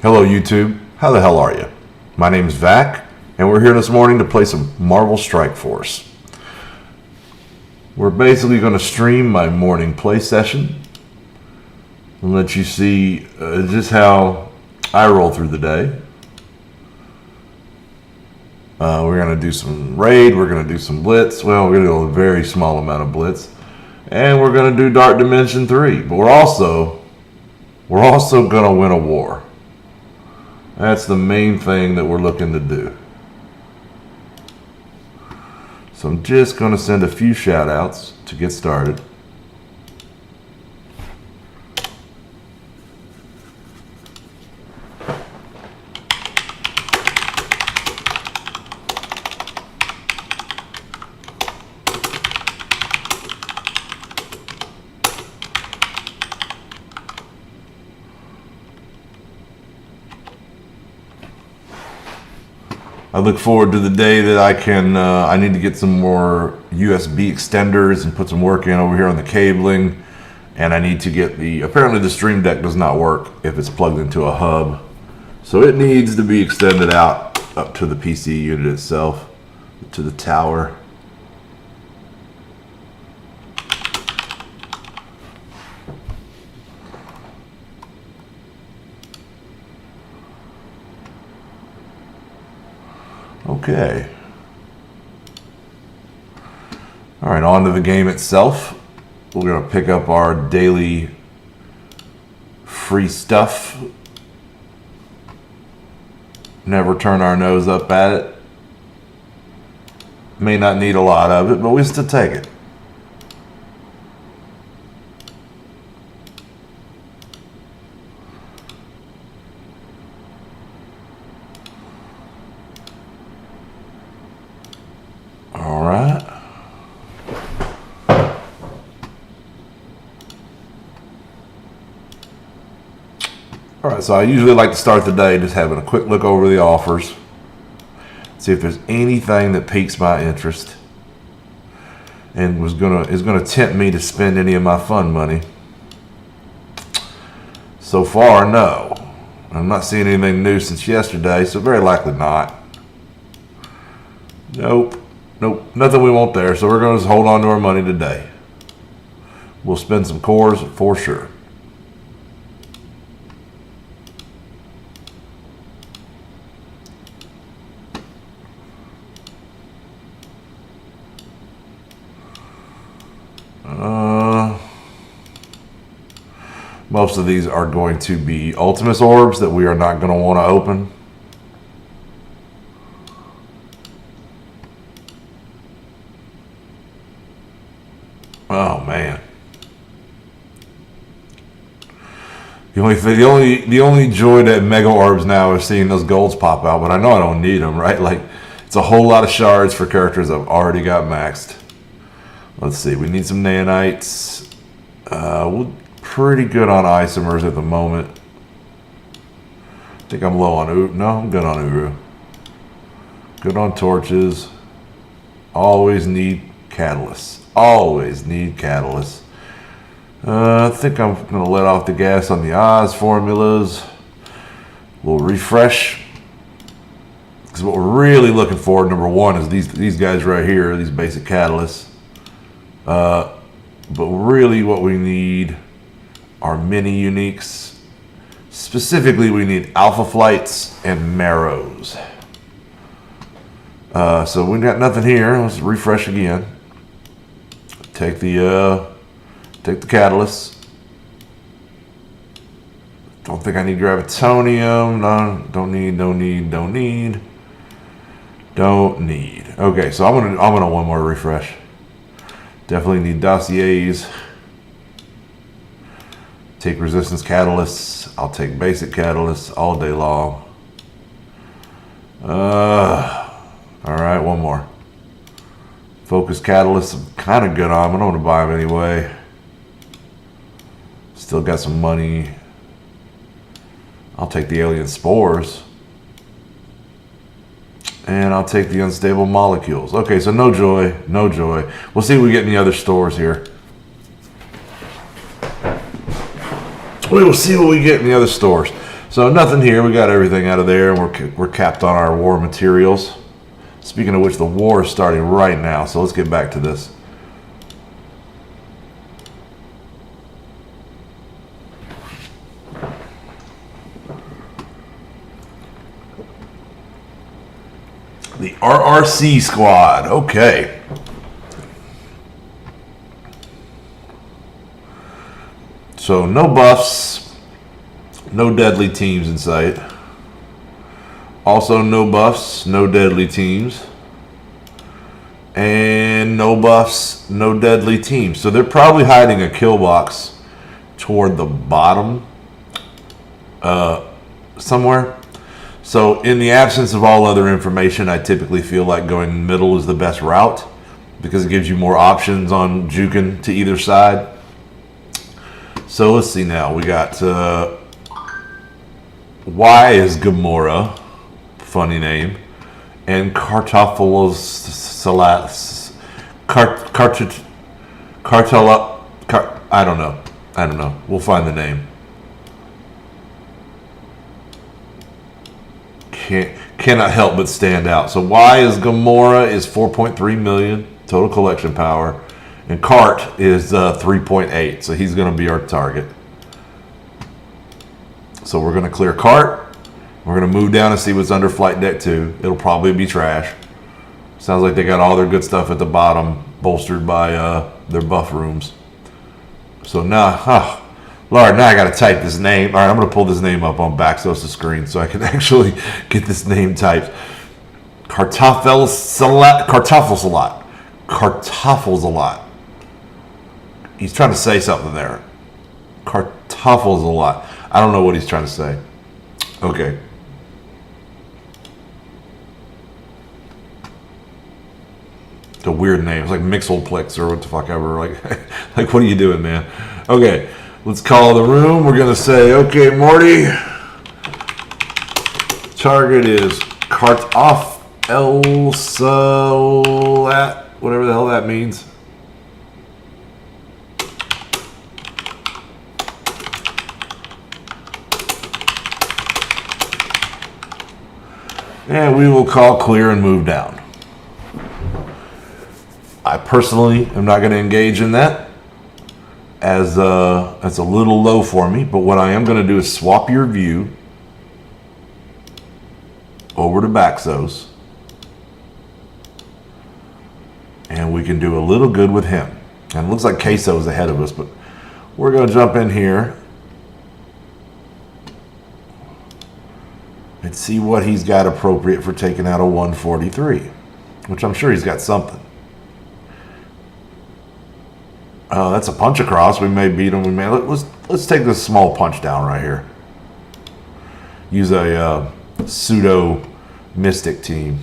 Hello YouTube, how the hell are you? My name is Vac, and we're here this morning to play some Marvel Strike Force. We're basically going to stream my morning play session and let you see just how I roll through the day. We're going to do some raid, we're going to do some blitz. Well, we're going to do a very small amount of blitz. And we're going to do Dark Dimension 3. But we're also going to win a war. That's the main thing that we're looking to do. So I'm just going to send a few shout outs to get started. I look forward to the day that I need to get some more USB extenders and put some work in over here on the cabling. And I need to get apparently the Stream Deck does not work if it's plugged into a hub. So it needs to be extended out up to the PC unit itself, to the tower. Okay. All right, on to the game itself. We're going to pick up our daily free stuff. Never turn our nose up at it. May not need a lot of it, but we still take it. Alright, so I usually like to start the day just having a quick look over the offers. See if there's anything that piques my interest and is gonna tempt me to spend any of my fun money. So far, no. I'm not seeing anything new since yesterday, so very likely not. Nope, nothing we want there, so we're gonna just hold on to our money today. We'll spend some cores for sure. Most of these are going to be Ultimus orbs that we are not going to want to open. Oh man. The only joy to Mega Orbs now is seeing those golds pop out, but I know I don't need them, right? Like, it's a whole lot of shards for characters I've already got maxed. Let's see, we need some nanites. We're pretty good on isomers at the moment. I think I'm low on Uru. No, I'm good on Uru. Good on torches. Always need catalysts. Always need catalysts. I think I'm going to let off the gas on the Oz formulas. We'll refresh. Because what we're really looking for, number one, is these guys right here, these basic catalysts. But really what we need are mini uniques. Specifically, we need alpha flights and marrows. So we got nothing here. Let's refresh again. Take the catalyst. Don't think I need gravitonium. No, don't need. Okay, so I'm gonna one more refresh. Definitely need dossiers. Take resistance catalysts. I'll take basic catalysts all day long. Alright, one more. Focus catalysts, I'm kind of good on. I don't want to buy them anyway. Still got some money. I'll take the alien spores. And I'll take the unstable molecules. Okay, so no joy. We'll see what we get in the other stores here. We will see what we get in the other stores. So nothing here. We got everything out of there, and we're capped on our war materials. Speaking of which, the war is starting right now, so let's get back to this. The RRC squad. Okay. So no buffs, no deadly teams in sight. Also no buffs, no deadly teams. And no buffs, no deadly teams. So they're probably hiding a kill box toward the bottom somewhere. So in the absence of all other information, I typically feel like going middle is the best route because it gives you more options on juking to either side. So let's see now. We got Y is Gamora, funny name, and Cartophilos Salas, I don't know. We'll find the name. Cannot help but stand out. So Y is Gamora is 4.3 million total collection power, and Cart is 3.8. So he's going to be our target. So we're going to clear Cart. We're going to move down and see what's under flight deck 2. It'll probably be trash. Sounds like they got all their good stuff at the bottom, bolstered by their buff rooms. So now, Lord, now I got to type this name. All right, I'm going to pull this name up on Baxos' screen so I can actually get this name typed. Cartophilos a lot. He's trying to say something there. Cartophilos a lot. I don't know what he's trying to say. Okay. It's a weird name. It's like Mixelplex or what the fuck ever. Like what are you doing, man? Okay. Let's call the room. We're going to say, okay, Morty. Target is Cartophilos, whatever the hell that means. And we will call clear and move down. I personally am not going to engage in that, as that's a little low for me. But what I am going to do is swap your view over to Baxos, and we can do a little good with him. And it looks like Queso is ahead of us, but we're going to jump in here and see what he's got appropriate for taking out a 143, which I'm sure he's got something. That's a punch across. We may beat him. We may. Let's take this small punch down right here. Use a pseudo mystic team.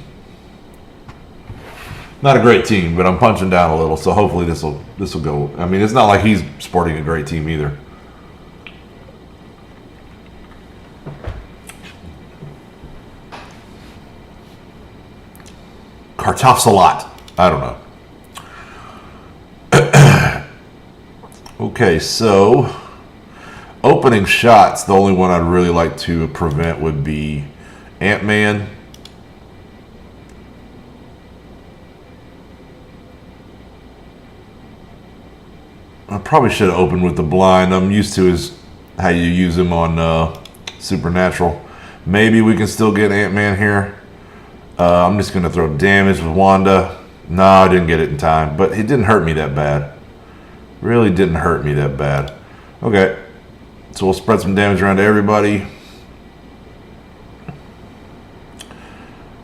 Not a great team, but I'm punching down a little, so hopefully this will go. I mean, it's not like he's sporting a great team either. Cartophilos. I don't know. Okay, so opening shots, the only one I'd really like to prevent would be Ant-Man. I probably should have opened with the blind. I'm used to how you use him on Supernatural. Maybe we can still get Ant-Man here. I'm just going to throw damage with Wanda. No, I didn't get it in time, but it didn't hurt me that bad. Really didn't hurt me that bad. Okay, so we'll spread some damage around to everybody.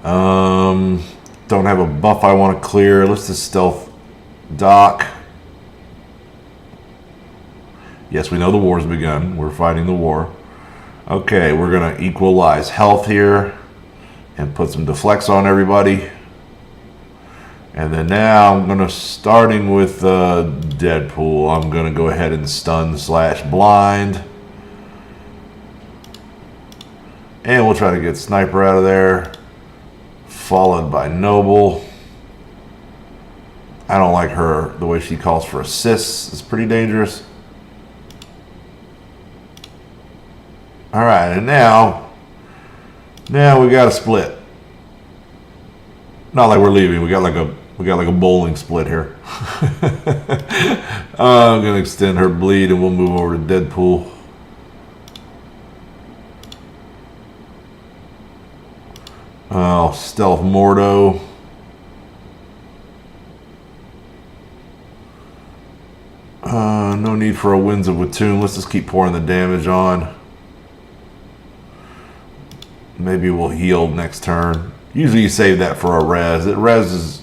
Don't have a buff I want to clear. Let's just stealth Doc. Yes, we know the war's begun. We're fighting the war. Okay, we're going to equalize health here and put some deflects on everybody. And then now I'm going to, starting with Deadpool, I'm going to go ahead and stun/blind. And we'll try to get Sniper out of there, followed by Noble. I don't like her, the way she calls for assists. It's pretty dangerous. All right, and now we got a split. Not like we're leaving. We got like a bowling split here. I'm gonna extend her bleed, and we'll move over to Deadpool. Oh, Stealth Mordo. No need for a Winds of Watoon. Let's just keep pouring the damage on. Maybe we'll heal next turn. Usually you save that for a res. Res is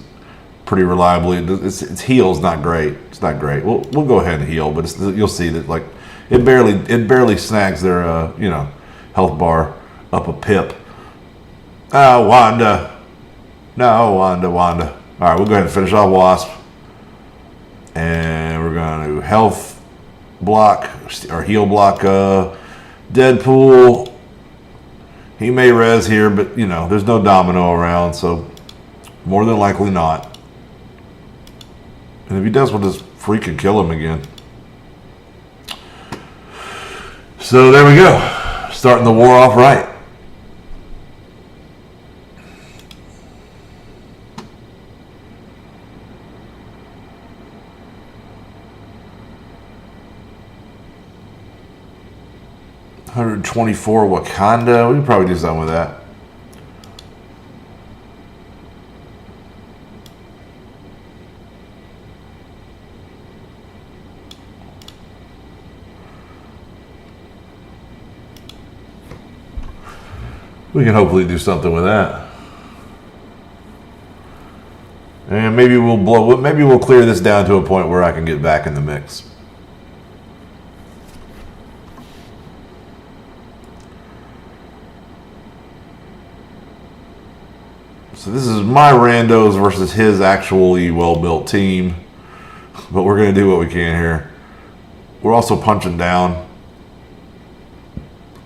pretty reliably. Its heal's not great. It's not great. We'll go ahead and heal, but you'll see that like it barely snags their health bar up a pip. Oh, Wanda. No, Wanda. All right, we'll go ahead and finish off Wasp. And we're going to health block, or heal block Deadpool. He may res here, but, there's no domino around, so more than likely not. And if he does, we'll just freaking kill him again. So there we go. Starting the war off right. $124 Wakanda. We can probably do something with that. We can hopefully do something with that. And maybe we'll clear this down to a point where I can get back in the mix. So this is my randos versus his actually well-built team. But we're going to do what we can here. We're also punching down.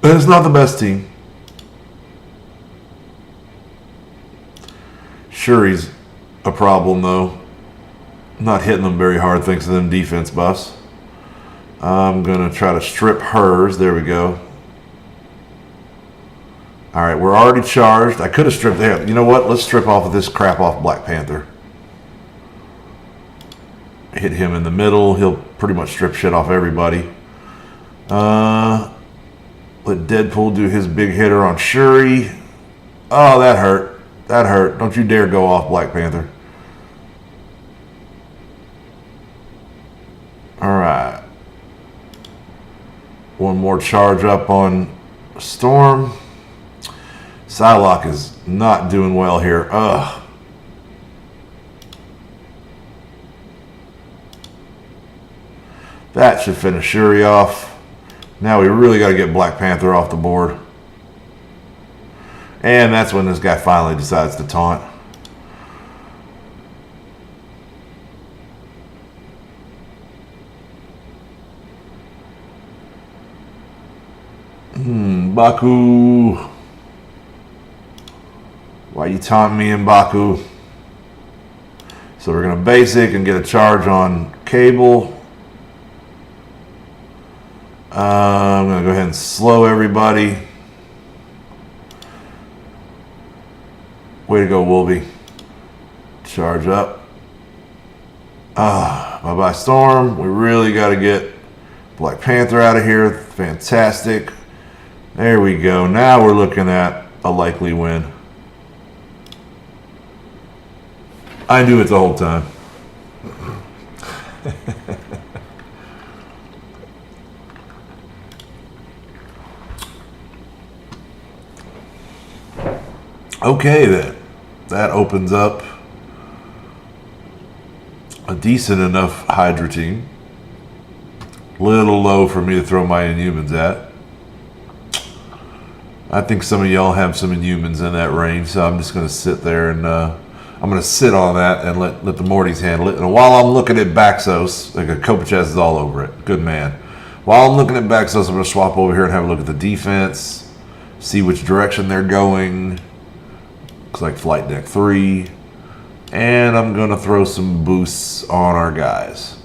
And it's not the best team. Shuri's a problem, though. Not hitting them very hard thanks to them defense buffs. I'm going to try to strip hers. There we go. All right, we're already charged. I could have stripped that. You know what? Let's strip off of this crap off Black Panther. Hit him in the middle. He'll pretty much strip shit off everybody. Let Deadpool do his big hitter on Shuri. Oh, that hurt. That hurt. Don't you dare go off Black Panther. All right. One more charge up on Storm. Psylocke is not doing well here. Ugh. That should finish Shuri off. Now we really got to get Black Panther off the board. And that's when this guy finally decides to taunt. Baku. Why you taunting me in Baku? So we're going to basic and get a charge on Cable. I'm going to go ahead and slow everybody. Way to go, Wolby. Charge up. Bye-bye, Storm. We really got to get Black Panther out of here. Fantastic. There we go. Now we're looking at a likely win. I knew it the whole time. Okay, then. That opens up a decent enough Hydra team. Little low for me to throw my Inhumans at. I think some of y'all have some Inhumans in that range, so I'm just going to sit there and I'm going to sit on that and let the Mortys handle it. And while I'm looking at Baxos, like a Kopachez is all over it. Good man. While I'm looking at Baxos, I'm going to swap over here and have a look at the defense, see which direction they're going. Looks like Flight Deck 3. And I'm going to throw some boosts on our guys.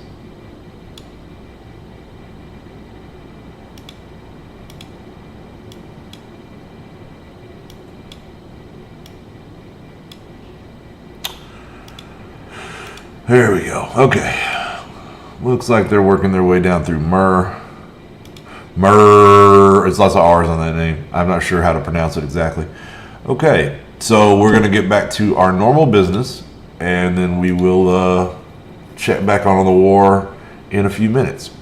There we go. Okay. Looks like they're working their way down through Myrrh. It's lots of R's on that name. I'm not sure how to pronounce it exactly. Okay, so we're going to get back to our normal business, and then we will check back on the war in a few minutes.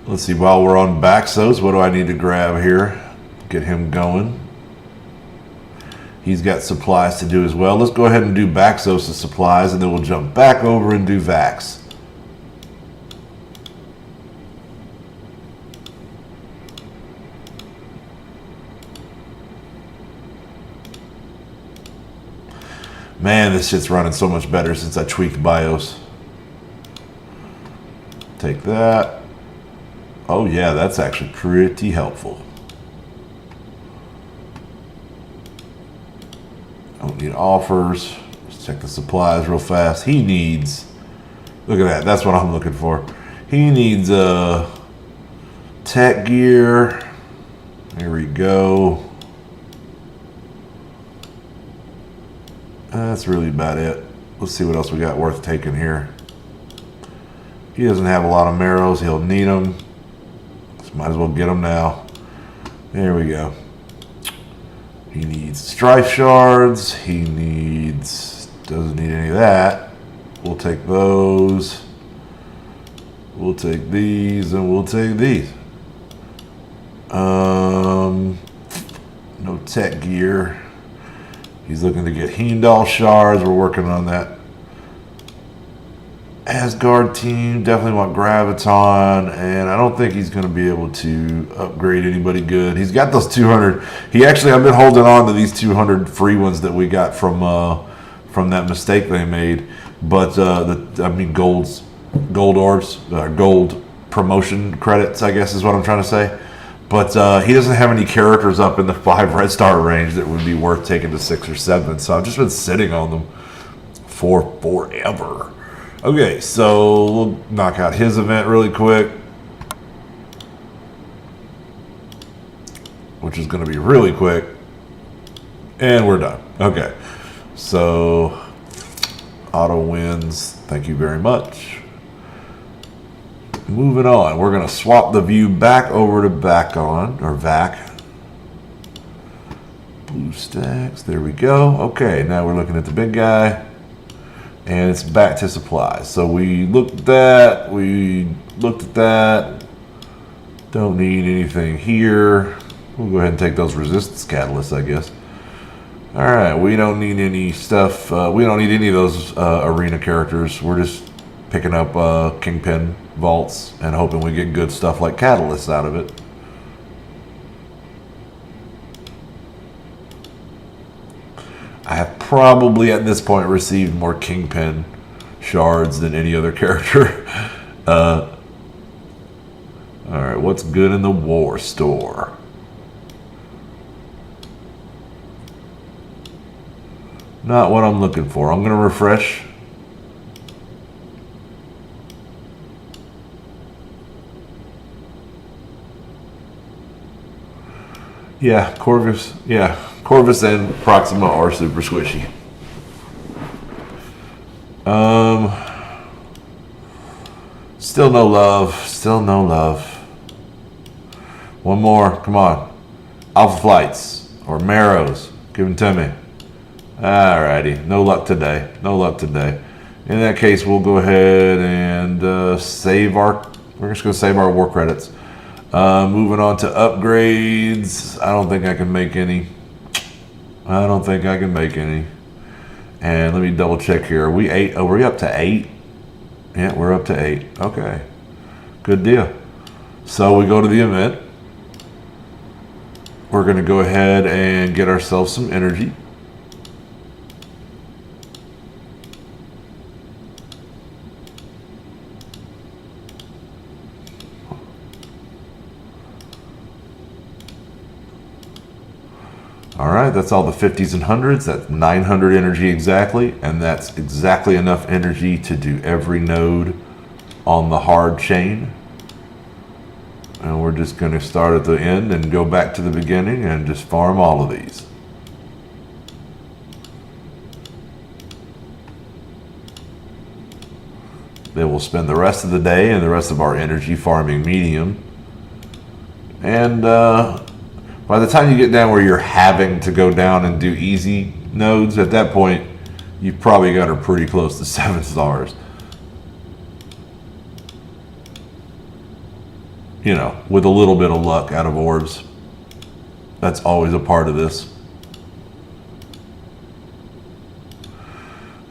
Let's see, while we're on Baxos, what do I need to grab here? Get him going. He's got supplies to do as well. Let's go ahead and do Baxos' supplies, and then we'll jump back over and do Vax. Man, this shit's running so much better since I tweaked BIOS. Take that. Oh yeah, that's actually pretty helpful. Don't need offers. Let's check the supplies real fast. He needs, look at that, that's what I'm looking for. He needs tech gear. There we go. That's really about it. Let's see what else we got worth taking here. He doesn't have a lot of marrows. He'll need them. So might as well get them now. There we go. He needs strife shards. He needs, doesn't need any of that. We'll take those. We'll take these and we'll take these. No tech gear. He's looking to get Heimdall shards. We're working on that. Asgard team definitely want Graviton, and I don't think he's going to be able to upgrade anybody good. He's got those 200. I've been holding on to these 200 free ones that we got from that mistake they made. But gold orbs, gold promotion credits, I guess is what I'm trying to say. But he doesn't have any characters up in the 5 red star range that would be worth taking to 6 or 7. So I've just been sitting on them for forever. Okay, so we'll knock out his event really quick, which is going to be really quick. And we're done. Okay, so auto wins. Thank you very much. Moving on, we're going to swap the view back over to VAC. Blue stacks, there we go. Okay, now we're looking at the big guy, and it's back to supplies. So we looked at that, don't need anything here. We'll go ahead and take those resistance catalysts, I guess. All right, we don't need any stuff. We don't need any of those arena characters. We're just picking up Kingpin vaults and hoping we get good stuff like catalysts out of it. I have probably at this point received more Kingpin shards than any other character. Alright, what's good in the war store? Not what I'm looking for. I'm going to refresh. Yeah, Corvus. Yeah, Corvus and Proxima are super squishy. Still no love. Still no love. One more. Come on. Alpha Flights or Marrows. Give them to me. Alrighty. No luck today. No luck today. In that case, we'll go ahead and save our. We're just going to save our war credits. Moving on to upgrades. I don't think I can make any. And let me double check here. Are we 8? Are we up to 8? Yeah, we're up to 8. Okay. Good deal. So we go to the event. We're going to go ahead and get ourselves some energy. All right, that's all the 50s and 100s. That's 900 energy exactly, and that's exactly enough energy to do every node on the hard chain. And we're just going to start at the end and go back to the beginning and just farm all of these. Then we'll spend the rest of the day and the rest of our energy farming medium. And by the time you get down where you're having to go down and do easy nodes, at that point, you've probably got her pretty close to 7 stars. You know, with a little bit of luck out of orbs. That's always a part of this.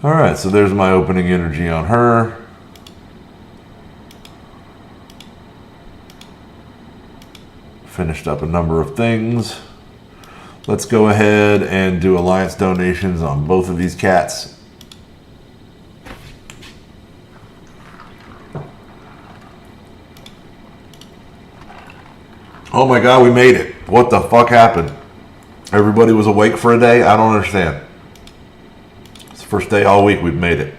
All right, so there's my opening energy on her. Finished up a number of things. Let's go ahead and do alliance donations on both of these cats. Oh my God, we made it. What the fuck happened? Everybody was awake for a day? I don't understand. It's the first day all week we've made it.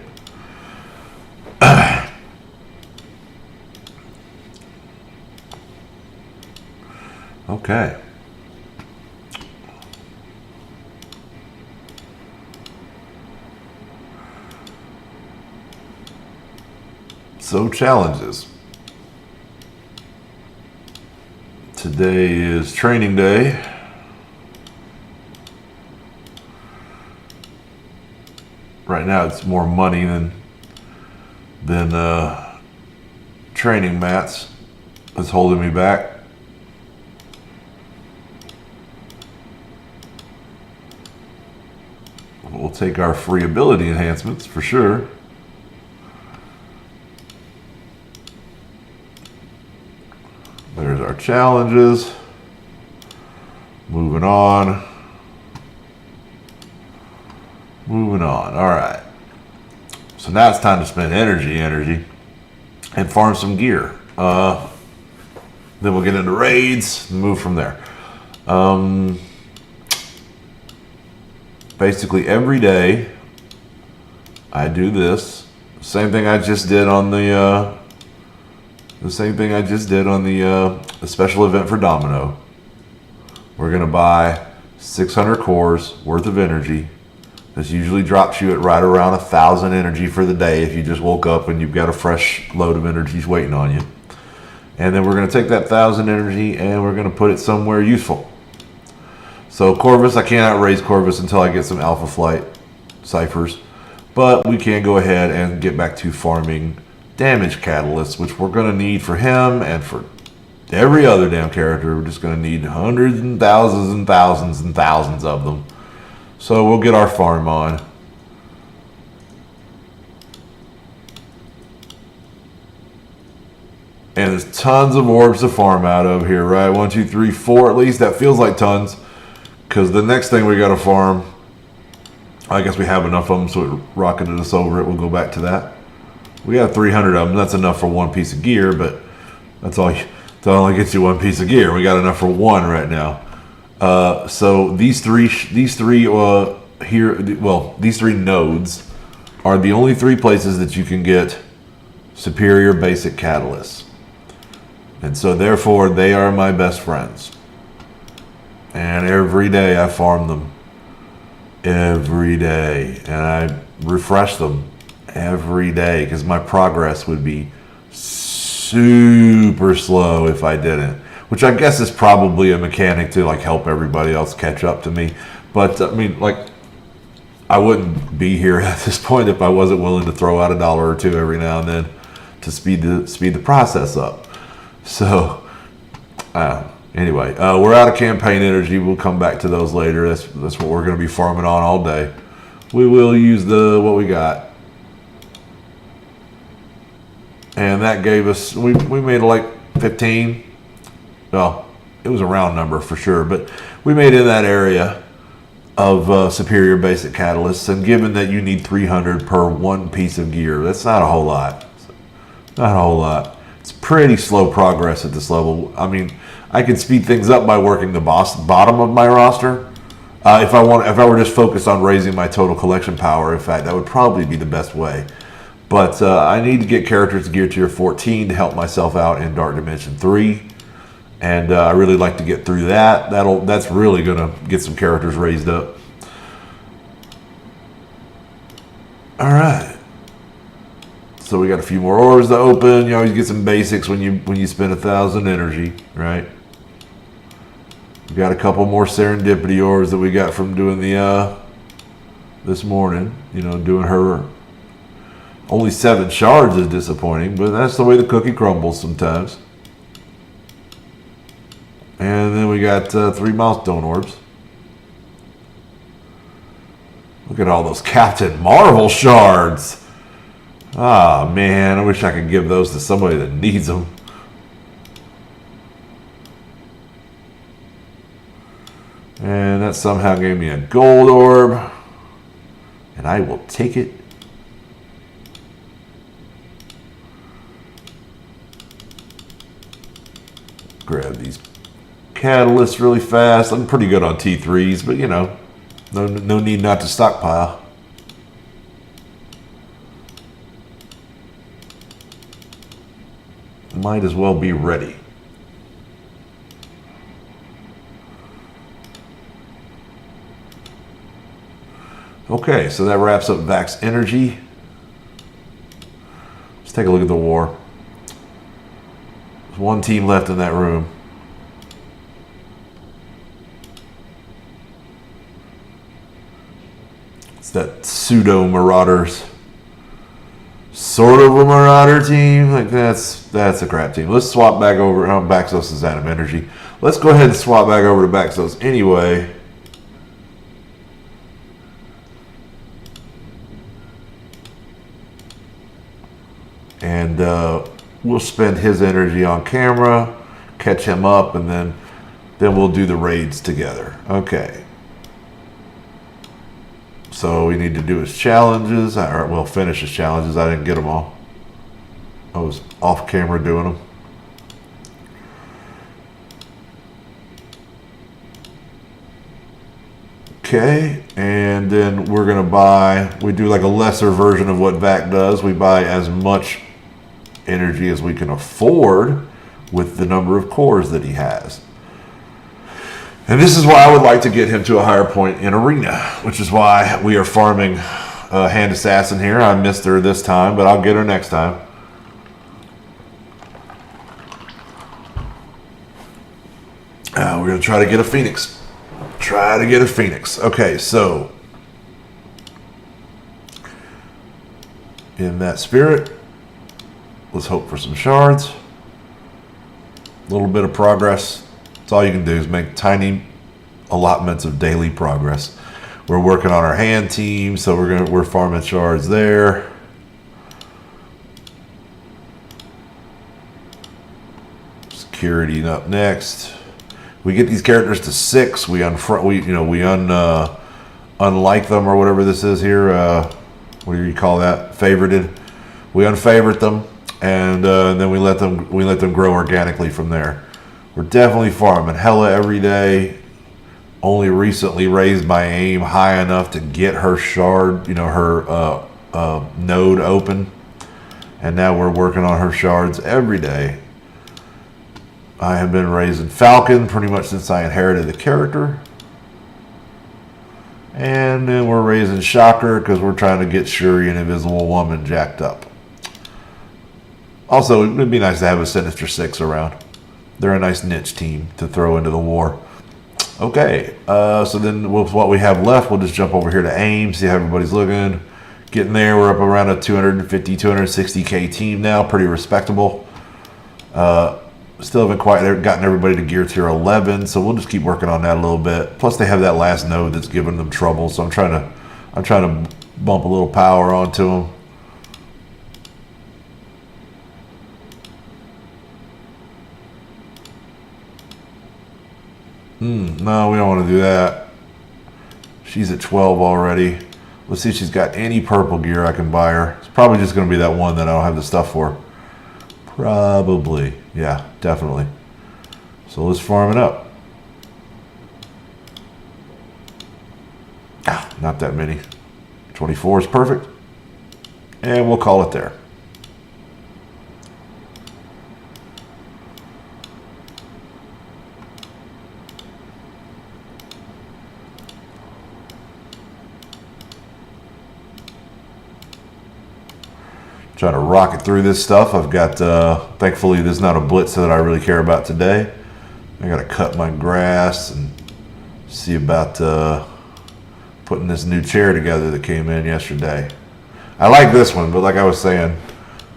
Okay. So challenges. Today is training day. Right now it's more money than training mats that's holding me back. We'll take our free ability enhancements for sure. There's our challenges. Moving on. Moving on. All right. So now it's time to spend energy, and farm some gear. Then we'll get into raids and move from there. Basically every day I do this. Same thing I just did on the special event for Domino. We're gonna buy 600 cores worth of energy. This usually drops you at right around 1,000 energy for the day if you just woke up and you've got a fresh load of energies waiting on you. And then we're gonna take that 1,000 energy and we're gonna put it somewhere useful. So Corvus, I cannot raise Corvus until I get some Alpha Flight ciphers, but we can go ahead and get back to farming damage catalysts, which we're going to need for him and for every other damn character. We're just going to need hundreds and thousands and thousands and thousands of them. So we'll get our farm on. And there's tons of orbs to farm out of here, right? 1, 2, 3, 4 at least. That feels like tons. Because the next thing we got to farm, I guess we have enough of them, so it rocketed us over it. We'll go back to that. We got 300 of them. That's enough for one piece of gear, but that only gets you one piece of gear. We got enough for one right now. So these three nodes are the only 3 places that you can get superior basic catalysts, and so therefore they are my best friends. And every day I farm them. Every day. And I refresh them every day because my progress would be super slow if I didn't. Which I guess is probably a mechanic to like help everybody else catch up to me. But I mean, like, I wouldn't be here at this point if I wasn't willing to throw out $1 or $2 every now and then to speed the process up. So anyway, we're out of campaign energy. We'll come back to those later. That's what we're going to be farming on all day. We will use what we got. And that gave us, we made like 15. Well, it was a round number for sure, but we made in that area of superior basic catalysts. And given that you need 300 per one piece of gear, that's not a whole lot. Not a whole lot. It's pretty slow progress at this level. I mean, I could speed things up by working the bottom of my roster. If I were just focused on raising my total collection power, in fact, that would probably be the best way. But I need to get characters to gear tier 14 to help myself out in Dark Dimension 3. And I really like to get through that. That's really going to get some characters raised up. All right. So we got a few more orbs to open. You always get some basics when you spend 1,000 energy, right? We got a couple more serendipity orbs that we got from doing the this morning. You know, doing her only 7 shards is disappointing, but that's the way the cookie crumbles sometimes. And then we got 3 milestone orbs. Look at all those Captain Marvel shards. Ah, man, I wish I could give those to somebody that needs them. And that somehow gave me a gold orb. And I will take it. Grab these catalysts really fast. I'm pretty good on T3s, but you know, no need not to stockpile. Might as well be ready. Okay, so that wraps up Vax Energy. Let's take a look at the war. There's one team left in that room. It's that pseudo Marauders. Sort of a Marauder team. Like that's a crap team. Let's swap back over. Oh, Baxos is out of energy. Let's go ahead and swap back over to Baxos anyway. And we'll spend his energy on camera, catch him up, and then we'll do the raids together. Okay. So we need to do his challenges. Or we'll finish his challenges. I didn't get them all. I was off camera doing them. Okay, and then we're gonna buy. We do like a lesser version of what Vac does. We buy as much energy as we can afford with the number of cores that he has. And this is why I would like to get him to a higher point in Arena, which is why we are farming Hand Assassin here. I missed her this time, but I'll get her next time. We're going to try to get a Phoenix. Try to get a Phoenix. Okay, so in that spirit, let's hope for some shards. A little bit of progress. That's all you can do is make tiny allotments of daily progress. We're working on our hand team, so we're farming shards there. Security up next. We get these characters to 6. We unlike them or whatever this is here. What do you call that? Favorited. We unfavorite them, and then we let them grow organically from there. We're definitely farming hella every day. Only recently raised my aim high enough to get her shard, her node open. And now we're working on her shards every day. I have been raising Falcon pretty much since I inherited the character. And then we're raising Shocker because we're trying to get Shuri and Invisible Woman jacked up. Also, it would be nice to have a Sinister Six around. They're a nice niche team to throw into the war. Okay, so then with what we have left, we'll just jump over here to AIM, see how everybody's looking. Getting there, we're up around a 250, 260K team now, pretty respectable. Still haven't quite gotten everybody to gear tier 11, so we'll just keep working on that a little bit. Plus, they have that last node that's giving them trouble, so I'm trying to bump a little power onto them. No, we don't want to do that. She's at 12 already. Let's see if she's got any purple gear I can buy her. It's probably just going to be that one that I don't have the stuff for. Probably. Yeah, definitely. So let's farm it up. Not that many. 24 is perfect. And we'll call it there. Try to rocket through this stuff. I've got, thankfully, there's not a blitz that I really care about today. I got to cut my grass and see about putting this new chair together that came in yesterday. I like this one, but like I was saying,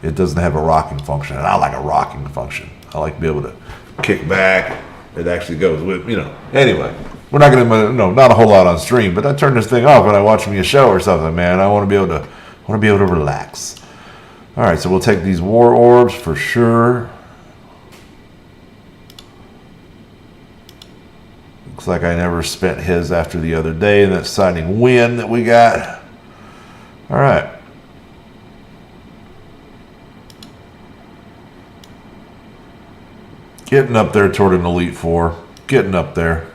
it doesn't have a rocking function, and I like a rocking function. I like to be able to kick back. It actually goes with, you know. Anyway, we're not going to, no, not a whole lot on stream, but I turn this thing off when I watch me a show or something, man. I want to be able to relax. All right, so we'll take these war orbs for sure. Looks like I never spent his after the other day, and that signing win that we got. All right. Getting up there toward an Elite Four. Getting up there.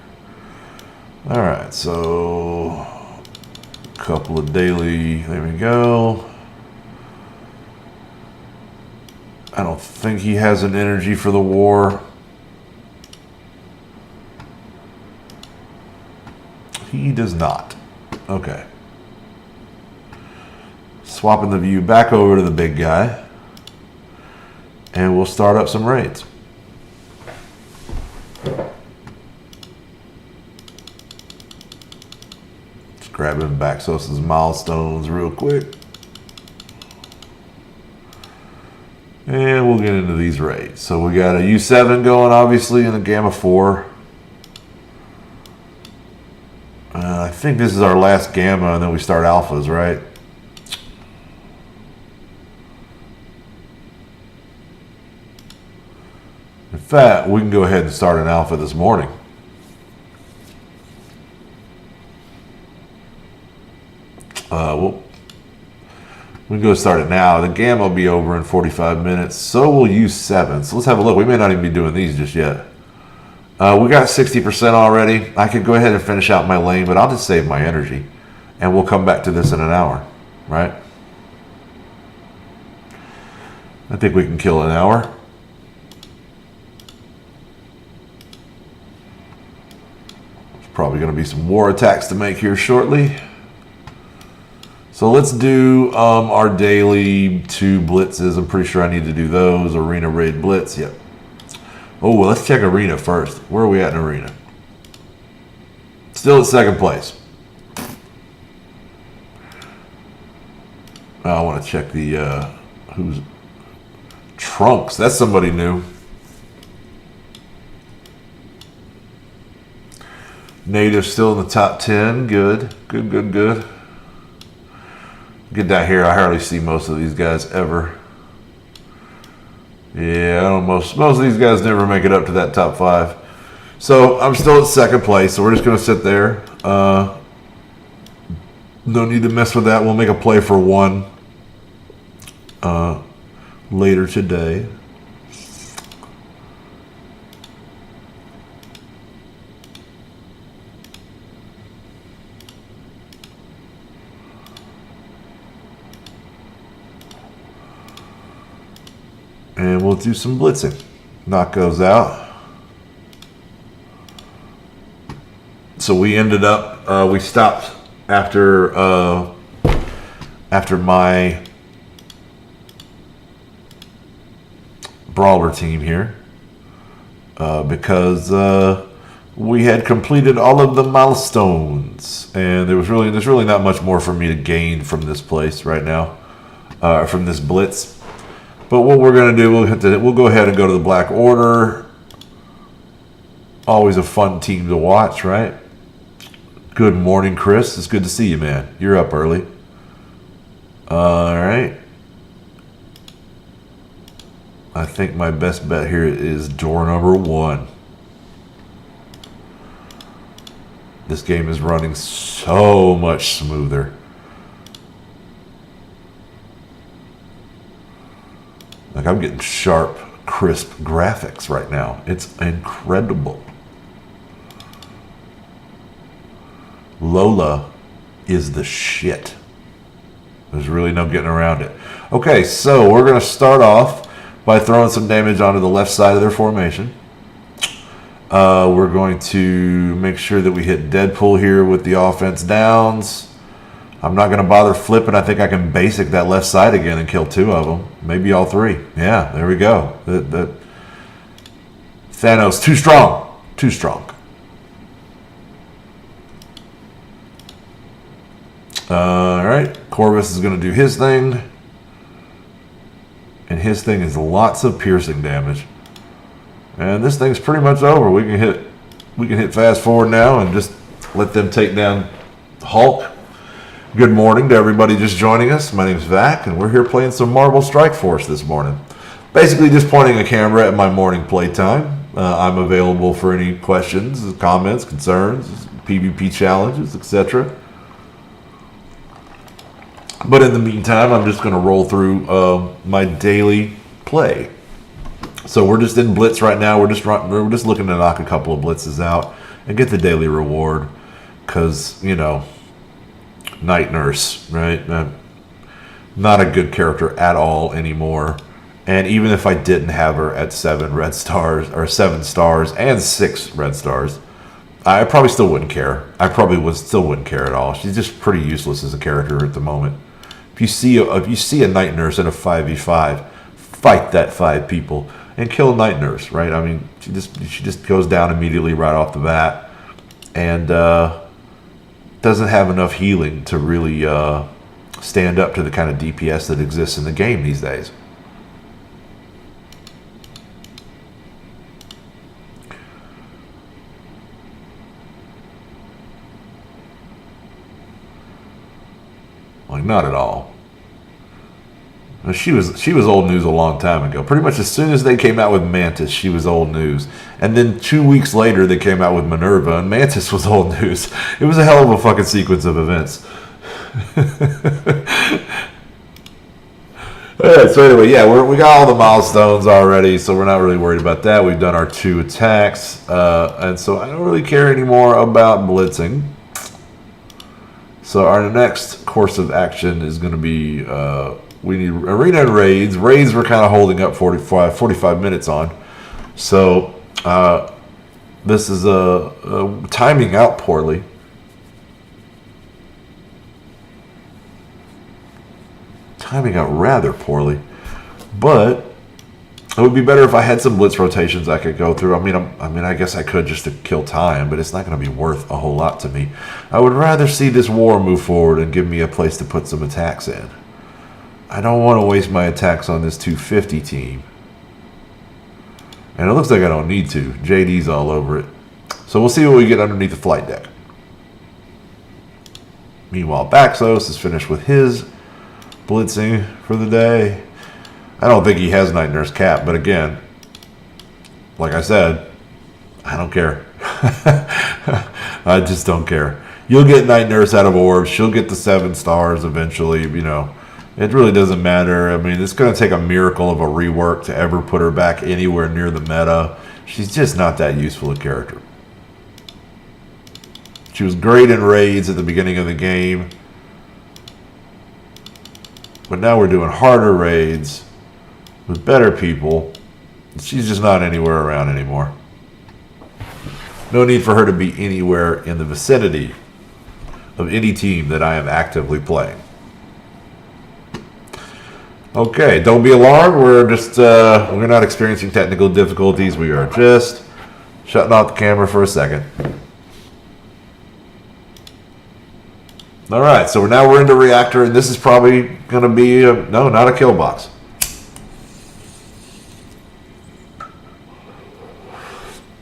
All right, so a couple of daily. There we go. I don't think he has an energy for the war. He does not. Okay. Swapping the view back over to the big guy. And we'll start up some raids. Just grabbing back Sosa's milestones real quick. And we'll get into these raids. So we got a U7 going, obviously, and a Gamma 4. I think this is our last Gamma, and then we start Alphas, right? In fact, we can go ahead and start an Alpha this morning. We can go start it now. The Gamma will be over in 45 minutes. So will U7. So let's have a look. We may not even be doing these just yet. We got 60% already. I could go ahead and finish out my lane, but I'll just save my energy. And we'll come back to this in an hour, right? I think we can kill an hour. There's probably going to be some war attacks to make here shortly. So let's do our daily 2 blitzes. I'm pretty sure I need to do those. Arena raid blitz. Yep. Oh, well, let's check arena first. Where are we at in arena? Still at 2nd place. I want to check the who's Trunks. That's somebody new. Native still in the top 10. Good. Good. Get down here. I hardly see most of these guys ever. Yeah, I don't know, most of these guys never make it up to that top 5. So I'm still at 2nd place, so we're just going to sit there. No need to mess with that. We'll make a play for 1 later today. And we'll do some blitzing. Knock those out. So we ended up, we stopped after my brawler team here because we had completed all of the milestones, and there's really not much more for me to gain from this place right now, from this blitz. But what we're going to do, we'll go ahead and go to the Black Order. Always a fun team to watch, right? Good morning, Chris. It's good to see you, man. You're up early. All right. I think my best bet here is door number 1. This game is running so much smoother. Like, I'm getting sharp, crisp graphics right now. It's incredible. Lola is the shit. There's really no getting around it. Okay, so we're going to start off by throwing some damage onto the left side of their formation. We're going to make sure that we hit Deadpool here with the offense downs. I'm not going to bother flipping. I think I can basic that left side again and kill 2 of them. Maybe all 3. Yeah, there we go. Thanos, too strong. Too strong. All right. Corvus is going to do his thing. And his thing is lots of piercing damage. And this thing's pretty much over. We can hit fast forward now and just let them take down Hulk. Good morning to everybody just joining us. My name's Vac, and we're here playing some Marvel Strike Force this morning. Basically just pointing a camera at my morning playtime. I'm available for any questions, comments, concerns, PvP challenges, etc. But in the meantime, I'm just going to roll through my daily play. So we're just in Blitz right now. We're just looking to knock a couple of blitzes out and get the daily reward. Because, you know, Night Nurse, right? Not a good character at all anymore. And even if I didn't have her at 7 red stars, or 7 stars and 6 red stars, I probably still wouldn't care. Still wouldn't care at all. She's just pretty useless as a character at the moment. If you see a Night Nurse in a 5v5, fight that 5 people and kill Night Nurse, right? I mean, she just goes down immediately right off the bat, and doesn't have enough healing to really stand up to the kind of DPS that exists in the game these days. Like, not at all. She was old news a long time ago. Pretty much as soon as they came out with Mantis, she was old news. And then 2 weeks later, they came out with Minerva, and Mantis was old news. It was a hell of a fucking sequence of events. Alright, so anyway, yeah, we got all the milestones already, so we're not really worried about that. We've done our 2 attacks, and so I don't really care anymore about blitzing. So our next course of action is going to be, we need arena and raids. Raids we're kind of holding up 45 minutes on. So this is timing out poorly. Timing out rather poorly. But it would be better if I had some blitz rotations I could go through. I mean, I guess I could just to kill time, but it's not going to be worth a whole lot to me. I would rather see this war move forward and give me a place to put some attacks in. I don't want to waste my attacks on this 250 team. And it looks like I don't need to. JD's all over it. So we'll see what we get underneath the flight deck. Meanwhile, Baxos is finished with his blitzing for the day. I don't think he has Night Nurse cap, but again, like I said, I don't care. I just don't care. You'll get Night Nurse out of orbs. She'll get the 7 stars eventually, you know. It really doesn't matter. I mean, it's going to take a miracle of a rework to ever put her back anywhere near the meta. She's just not that useful a character. She was great in raids at the beginning of the game. But now we're doing harder raids with better people. She's just not anywhere around anymore. No need for her to be anywhere in the vicinity of any team that I am actively playing. Okay, don't be alarmed. We're just we're not experiencing technical difficulties. We are just shutting off the camera for a second. All right, so now we're into reactor, and this is probably going to be no, not a kill box.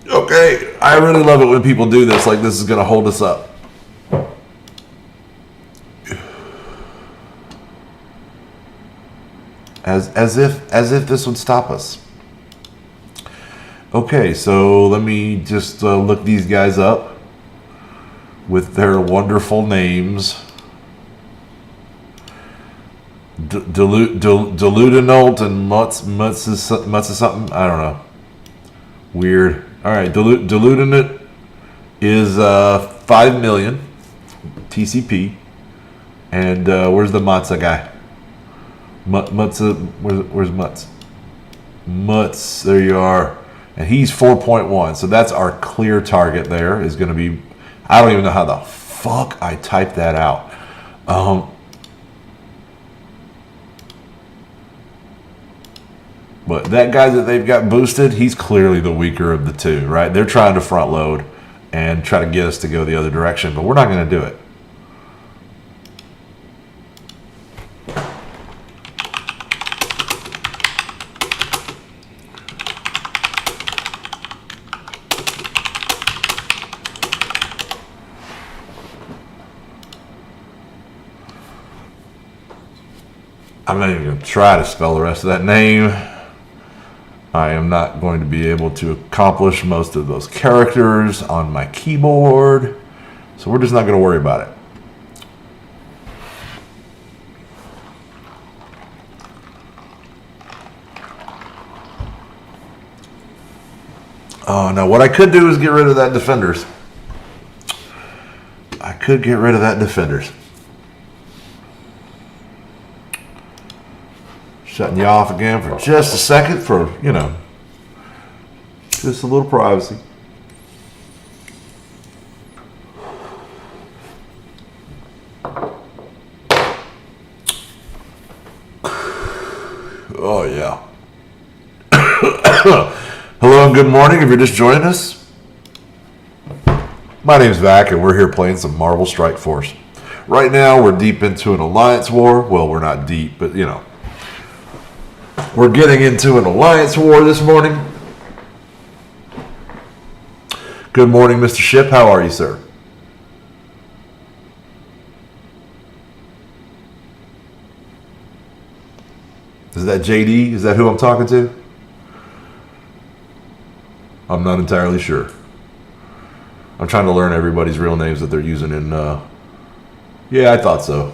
Okay, I really love it when people do this. Like, this is going to hold us up. As if this would stop us. Okay, so let me just look these guys up with their wonderful names. Deludinult and Mutz is something, I don't know. Weird. All right, Deludinant is 5 million TCP, and where's the Matza guy? Mutz, where's Mutz? Mutz, there you are. And he's 4.1, so that's our clear target there, is going to be, I don't even know how the fuck I typed that out. But that guy that they've got boosted, he's clearly the weaker of the two, right? They're trying to front load and try to get us to go the other direction, but we're not going to do it. I'm not even going to try to spell the rest of that name. I am not going to be able to accomplish most of those characters on my keyboard. So we're just not going to worry about it. Oh, no. What I could do is get rid of that defenders. I could get rid of that defenders. Shutting you off again for just a second for, you know, just a little privacy. Oh, yeah. Hello and good morning if you're just joining us. My name's Vac and we're here playing some Marvel Strike Force. Right now we're deep into an alliance war. Well, we're not deep, but, you know. We're getting into an alliance war this morning. Good morning, Mr. Ship. How are you, sir? Is that JD? Is that who I'm talking to? I'm not entirely sure. I'm trying to learn everybody's real names that they're using in... Yeah, I thought so.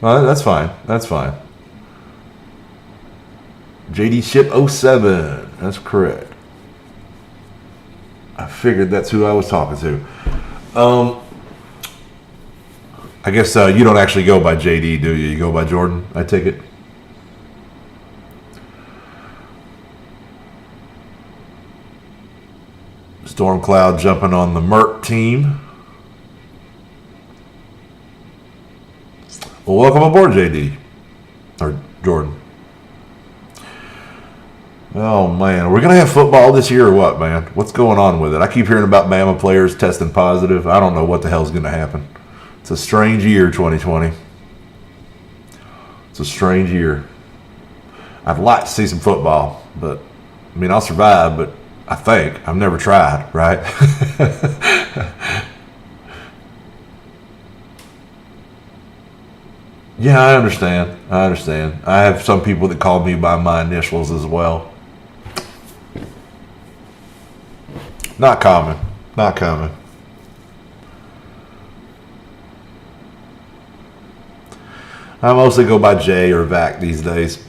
That's fine. That's fine. JD Ship 07. That's correct. I figured that's who I was talking to. I guess you don't actually go by JD, do you? You go by Jordan, I take it? Stormcloud jumping on the Merc team. Well, welcome aboard, JD. Or Jordan. Oh, man. We're going to have football this year or what, man? What's going on with it? I keep hearing about Bama players testing positive. I don't know what the hell's going to happen. It's a strange year, 2020. It's a strange year. I'd like to see some football, but, I mean, I'll survive, but I think. I've never tried, right? Yeah, I understand. I understand. I have some people that call me by my initials as well. Not common. Not common. I mostly go by J or Vac these days.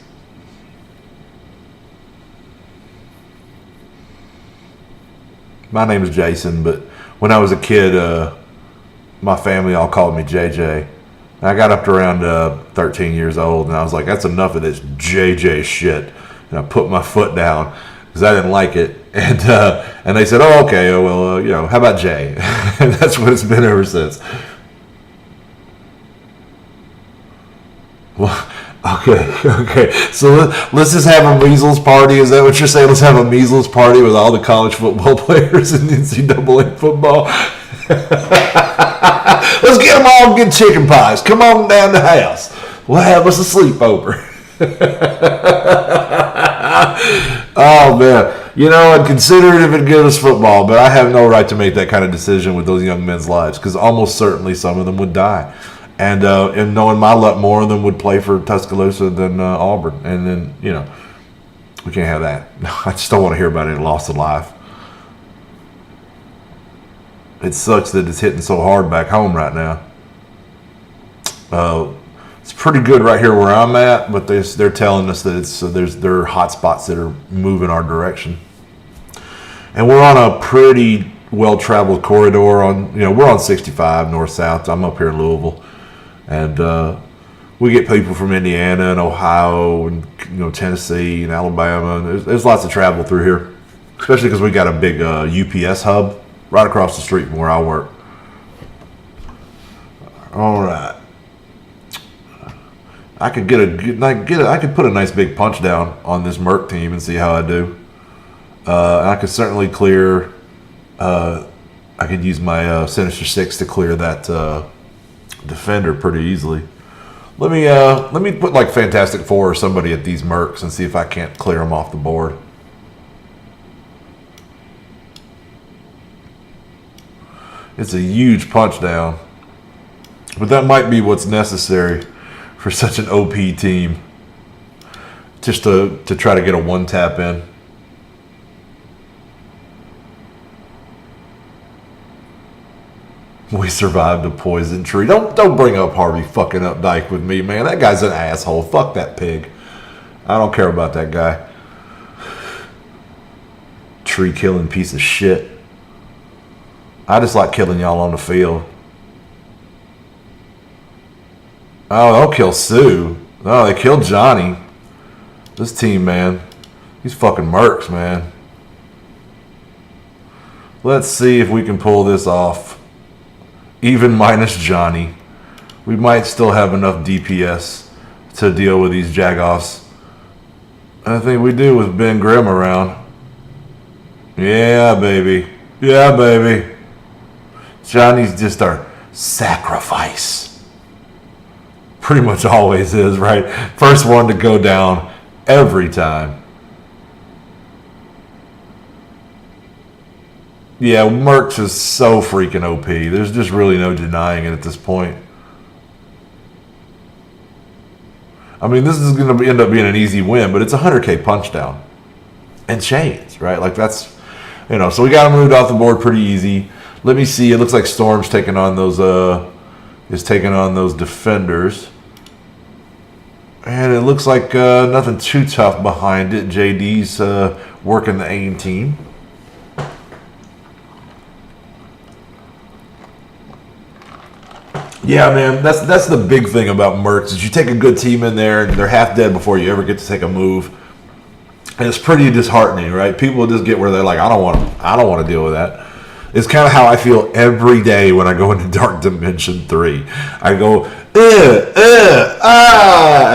My name is Jason, but when I was a kid, my family all called me JJ. I got up to around 13 years old, and I was like, that's enough of this JJ shit. And I put my foot down because I didn't like it. And they said, oh, okay, well, you know, how about Jay? And that's what it's been ever since. Well, okay. So let's just have a measles party. Is that what you're saying? Let's have a measles party with all the college football players in NCAA football. Let's get them all good chicken pies. Come on down the house. We'll have us a sleepover. Oh, man. You know, I'd consider it if it gives us football, but I have no right to make that kind of decision with those young men's lives because almost certainly some of them would die. And knowing my luck, more of them would play for Tuscaloosa than Auburn. And then, you know, we can't have that. I just don't want to hear about any loss of life. It sucks that it's hitting so hard back home right now. It's pretty good right here where I'm at, but they're telling us that there are hot spots that are moving our direction. And we're on a pretty well-traveled corridor. We're on 65 north-south. I'm up here in Louisville. And we get people from Indiana and Ohio and Tennessee and Alabama. And there's lots of travel through here, especially because we got a big UPS hub right across the street from where I work. All right. I could I could put a nice big punch down on this Merc team and see how I do. I could certainly clear. I could use my Sinister Six to clear that defender pretty easily. Let me put like Fantastic Four or somebody at these Mercs and see if I can't clear them off the board. It's a huge punch down, but that might be what's necessary for such an OP team, just to try to get a one tap in. We survived a poison tree. Don't bring up Harvey fucking up Dyke with me, man. That guy's an asshole. Fuck that pig. I don't care about that guy. Tree killing piece of shit. I just like killing y'all on the field. Oh, they'll kill Sue. Oh, they killed Johnny. This team, man. These fucking Mercs, man. Let's see if we can pull this off. Even minus Johnny. We might still have enough DPS to deal with these Jagoffs. I think we do with Ben Grimm around. Yeah, baby. Yeah, baby. Johnny's just our sacrifice. Pretty much always is, right? First one to go down every time. Yeah, Mercs is so freaking OP. There's just really no denying it at this point. I mean, this is going to end up being an easy win, but it's a 100K punch down. And chains, right? Like that's, you know, so we got him moved off the board pretty easy. Let me see. It looks like Storm's taking on those, defenders. And it looks like nothing too tough behind it. JD's working the AIM team. Yeah, man, that's the big thing about Mercs is you take a good team in there and they're half dead before you ever get to take a move, and it's pretty disheartening, right? People just get where they're like, I don't want to deal with that. It's kind of how I feel every day when I go into Dark Dimension 3. I go, and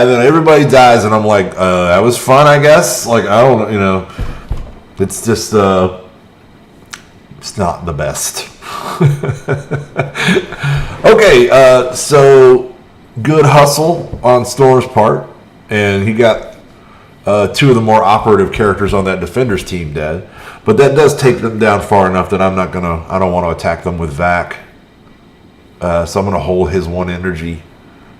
then everybody dies, and I'm like, that was fun, I guess. Like, I don't, you know, it's just, it's not the best. Okay, so good hustle on Storm's part, and he got two of the more operative characters on that defender's team dead. But that does take them down far enough that I don't want to attack them with Vac. So I'm going to hold his one energy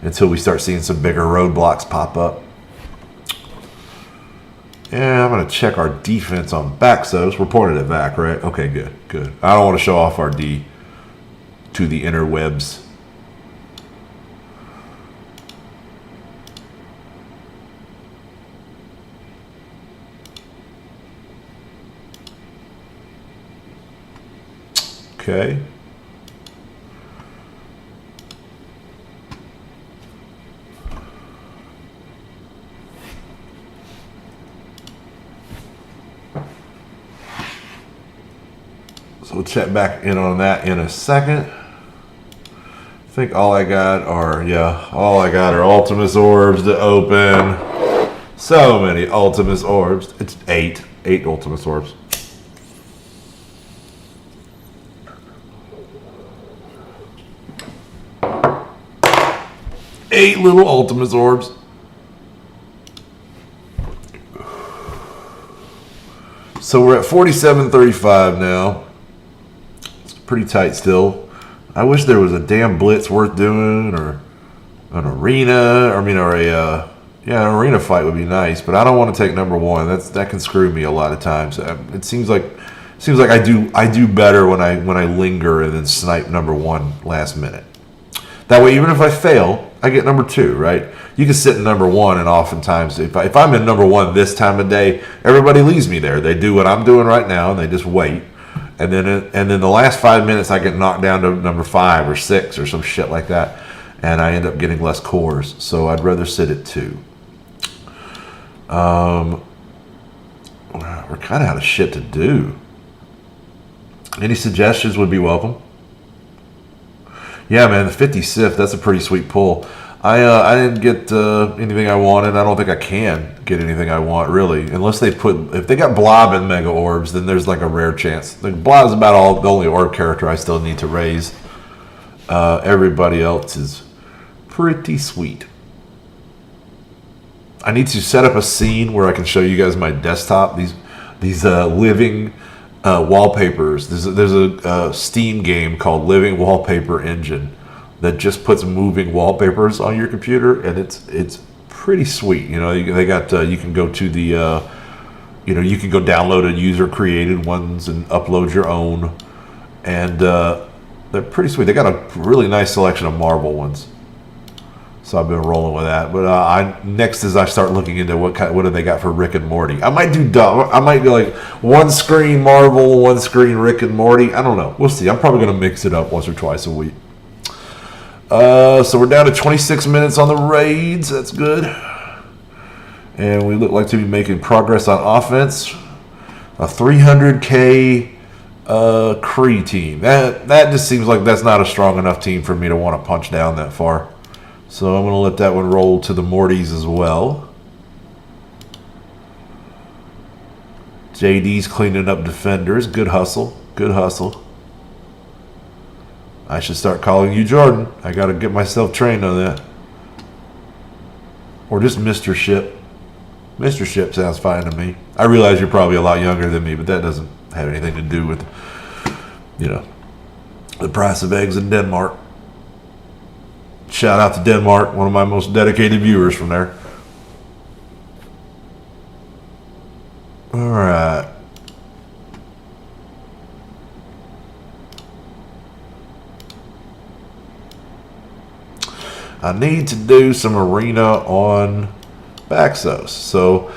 until we start seeing some bigger roadblocks pop up. Yeah, I'm going to check our defense on Baxos. We're pointed at Vac, right? Okay, good. I don't want to show off our D to the interwebs. Okay. So we'll check back in on that in a second. I think all I got are Ultimus orbs to open. So many Ultimus orbs. It's eight Ultimus orbs. 8 little Ultimus orbs. So we're at 47.35 now. It's pretty tight still. I wish there was a damn blitz worth doing, or an arena. An arena fight would be nice. But I don't want to take number one. That can screw me a lot of times. It seems like I do better when I linger and then snipe number one last minute. That way, even if I fail, I get number two, right? You can sit in number one, and oftentimes, if I'm in number one this time of day, everybody leaves me there. They do what I'm doing right now, and they just wait. And then the last 5 minutes, I get knocked down to number 5 or 6 or some shit like that, and I end up getting less cores. So I'd rather sit at 2. We're kind of out of shit to do. Any suggestions would be welcome. Yeah, man, the 50 Sith, that's a pretty sweet pull. I didn't get anything I wanted. I don't think I can get anything I want, really. Unless they put... If they got Blob and Mega Orbs, then there's like a rare chance. Like, Blob is about the only orb character I still need to raise. Everybody else is pretty sweet. I need to set up a scene where I can show you guys my desktop. These living wallpapers. There's a Steam game called Living Wallpaper Engine that just puts moving wallpapers on your computer, and it's pretty sweet. You know, they got you can go to the you can go download a user created ones and upload your own, and they're pretty sweet. They got a really nice selection of Marvel ones. So I've been rolling with that. But next as I start looking into what do they got for Rick and Morty. I might do like one screen Marvel, one screen Rick and Morty. I don't know. We'll see. I'm probably going to mix it up once or twice a week. So we're down to 26 minutes on the raids. That's good. And we look like to be making progress on offense. A 300K Kree team. That just seems like that's not a strong enough team for me to want to punch down that far. So I'm going to let that one roll to the Mortys as well. JD's cleaning up defenders. Good hustle. Good hustle. I should start calling you Jordan. I got to get myself trained on that. Or just Mr. Ship. Mr. Ship sounds fine to me. I realize you're probably a lot younger than me, but that doesn't have anything to do with, the price of eggs in Denmark. Shout out to Denmark, one of my most dedicated viewers from there. All right. I need to do some arena on Baxos. So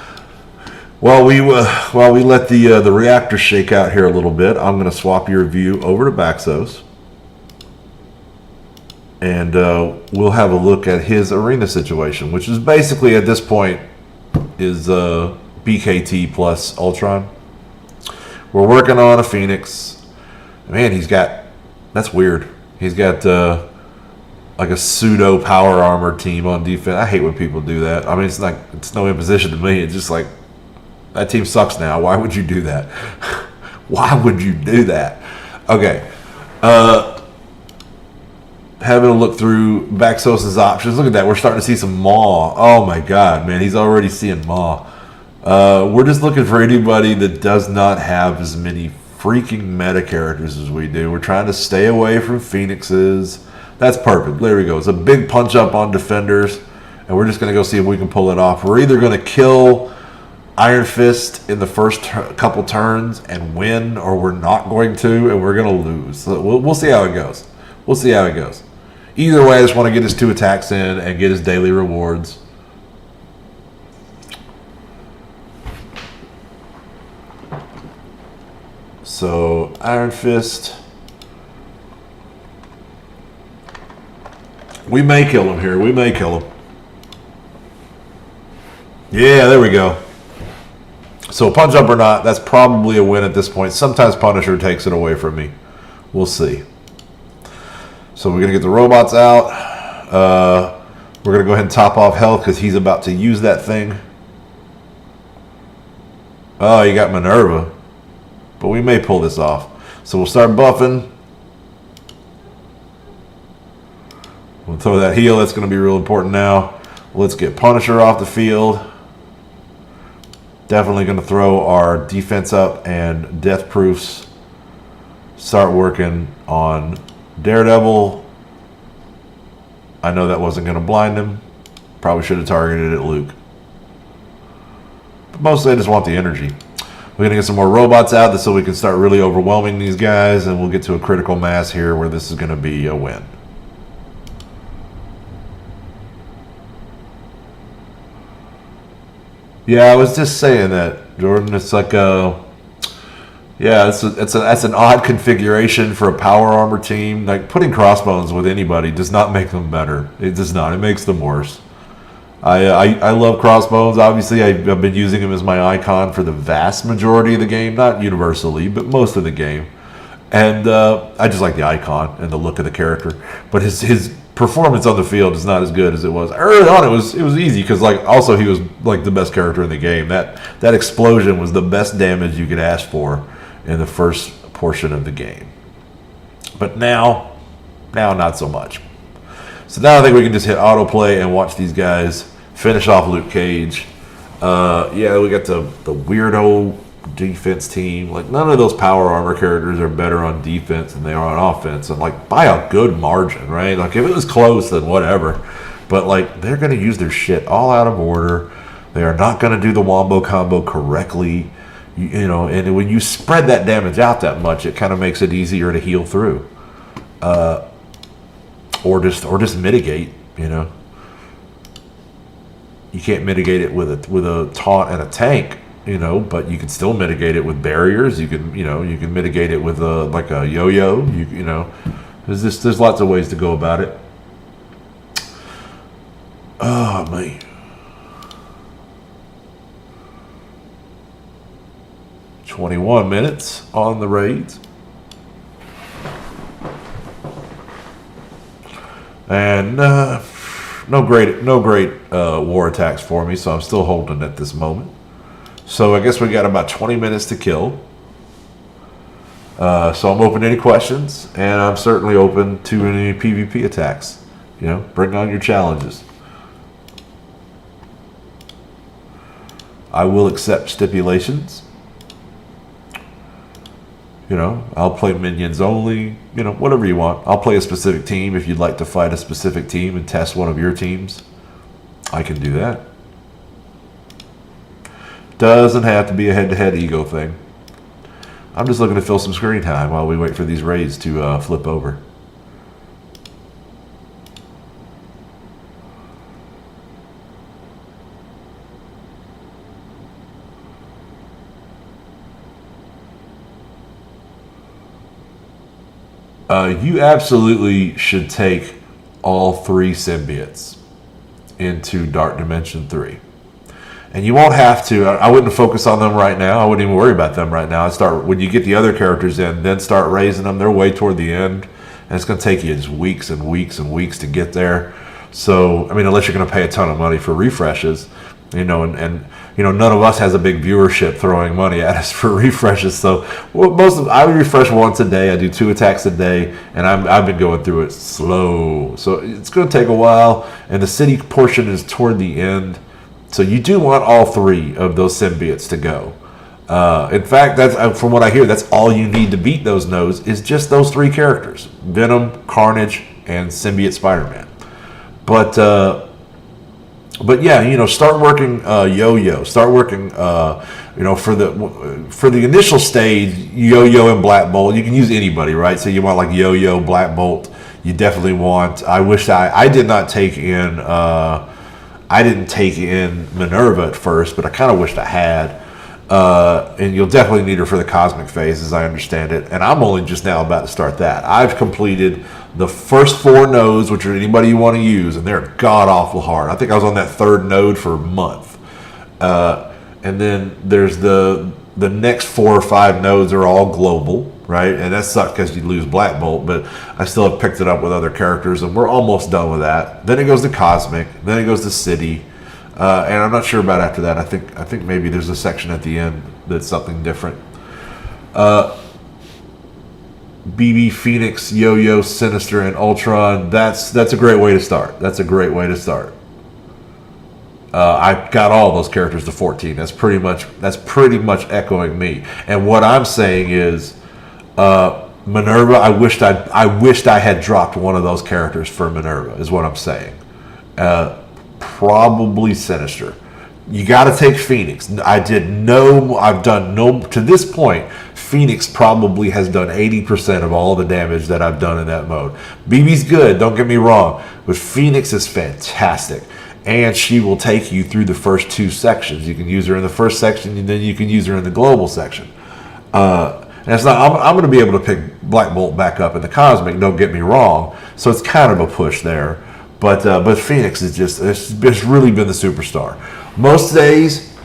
while we let the reactor shake out here a little bit, I'm going to swap your view over to Baxos. And we'll have a look at his arena situation, which is basically at this point is BKT plus Ultron. We're working on a Phoenix. Man, that's weird. He's got like a pseudo power armor team on defense. I hate when people do that. I mean, it's no imposition to me. It's just like, that team sucks now. Why would you do that? Why would you do that? Okay. Having a look through Baxos' options. Look at that. We're starting to see some Maw. Oh my God, man. He's already seeing Maw. We're just looking for anybody that does not have as many freaking meta characters as we do. We're trying to stay away from Phoenixes. That's perfect. There we go. It's a big punch up on defenders. And we're just going to go see if we can pull it off. We're either going to kill Iron Fist in the first couple turns and win, or we're not going to, and we're going to lose. So we'll see how it goes. We'll see how it goes. Either way, I just want to get his 2 attacks in and get his daily rewards. So, Iron Fist. We may kill him here. We may kill him. Yeah, there we go. So, punch up or not, that's probably a win at this point. Sometimes Punisher takes it away from me. We'll see. So we're going to get the robots out. We're going to go ahead and top off health because he's about to use that thing. Oh, you got Minerva. But we may pull this off. So we'll start buffing. We'll throw that heal. That's going to be real important now. Let's get Punisher off the field. Definitely going to throw our defense up and death proofs. Start working on Daredevil. I know that wasn't going to blind him. Probably should have targeted it Luke. But mostly I just want the energy. We're going to get some more robots out so we can start really overwhelming these guys, and we'll get to a critical mass here where this is going to be a win. Yeah, I was just saying that, Jordan. It's like yeah, that's an odd configuration for a power armor team. Like, putting Crossbones with anybody does not make them better. It does not. It makes them worse. I love Crossbones. Obviously, I've been using him as my icon for the vast majority of the game. Not universally, but most of the game. And I just like the icon and the look of the character. But his performance on the field is not as good as it was early on. It was easy because like also he was like the best character in the game. That explosion was the best damage you could ask for in the first portion of the game. But now not so much. So now I think we can just hit autoplay and watch these guys finish off Luke Cage. Yeah, we got the weirdo defense team. Like, none of those power armor characters are better on defense than they are on offense. And, like, by a good margin, right? Like, if it was close, then whatever. But, like, they're going to use their shit all out of order. They are not going to do the wombo combo correctly. You know, and when you spread that damage out that much, it kind of makes it easier to heal through. Or just mitigate, you know. You can't mitigate it with a taunt and a tank, you know, but you can still mitigate it with barriers. You can mitigate it with like a yo-yo. You know, there's lots of ways to go about it. Oh man. "21 minutes on the raids. And no great war attacks for me, so I'm still holding at this moment. So I guess we got about 20 minutes to kill. So I'm open to any questions, and I'm certainly open to any PvP attacks. You know, bring on your challenges. I will accept stipulations. You know, I'll play minions only, you know, whatever you want. I'll play a specific team if you'd like to fight a specific team and test one of your teams. I can do that. Doesn't have to be a head-to-head ego thing. I'm just looking to fill some screen time while we wait for these raids to flip over. You absolutely should take all 3 symbiotes into Dark Dimension 3. And you won't have to. I wouldn't focus on them right now. I wouldn't even worry about them right now. I'd start when you get the other characters in, then start raising them. They're way toward the end. And it's going to take you just weeks and weeks and weeks to get there. So, I mean, unless you're going to pay a ton of money for refreshes, you know, and you know, none of us has a big viewership throwing money at us for refreshes. So I refresh once a day. I do 2 attacks a day, and I've been going through it slow. So it's going to take a while, and the city portion is toward the end. So you do want all 3 of those symbiotes to go. In fact, that's from what I hear, that's all you need to beat those nodes is just those 3 characters: Venom, Carnage, and Symbiote Spider-Man. But yeah, you know, start working Yo-Yo. Start working, you know, for the initial stage, Yo-Yo and Black Bolt. You can use anybody, right? So you want like Yo-Yo, Black Bolt. You definitely want. I did not take in. I didn't take in Minerva at first, but I kind of wished I had. And you'll definitely need her for the cosmic phase, as I understand it. And I'm only just now about to start that. I've completed the first 4 nodes, which are anybody you want to use, and they're god-awful hard. I think I was on that 3rd node for a month. And then there's the next 4 or 5 nodes are all global, right? And that sucks because you lose Black Bolt, but I still have picked it up with other characters, and we're almost done with that. Then it goes to Cosmic, then it goes to City, and I'm not sure about after that. I think maybe there's a section at the end that's something different. BB, Phoenix, Yo-Yo, Sinister, and Ultron. That's a great way to start. That's a great way to start. I got all those characters to 14. That's pretty much echoing me. And what I'm saying is, Minerva. I wished I had dropped one of those characters for Minerva. Is what I'm saying. Probably Sinister. You got to take Phoenix. I've done no, to this point, Phoenix probably has done 80% of all the damage that I've done in that mode. BB's good, don't get me wrong, but Phoenix is fantastic. And she will take you through the first 2 sections. You can use her in the first section, and then you can use her in the global section. And it's not. I'm going to be able to pick Black Bolt back up in the Cosmic. Don't get me wrong. So it's kind of a push there. But Phoenix is just, it's really been the superstar. Most days,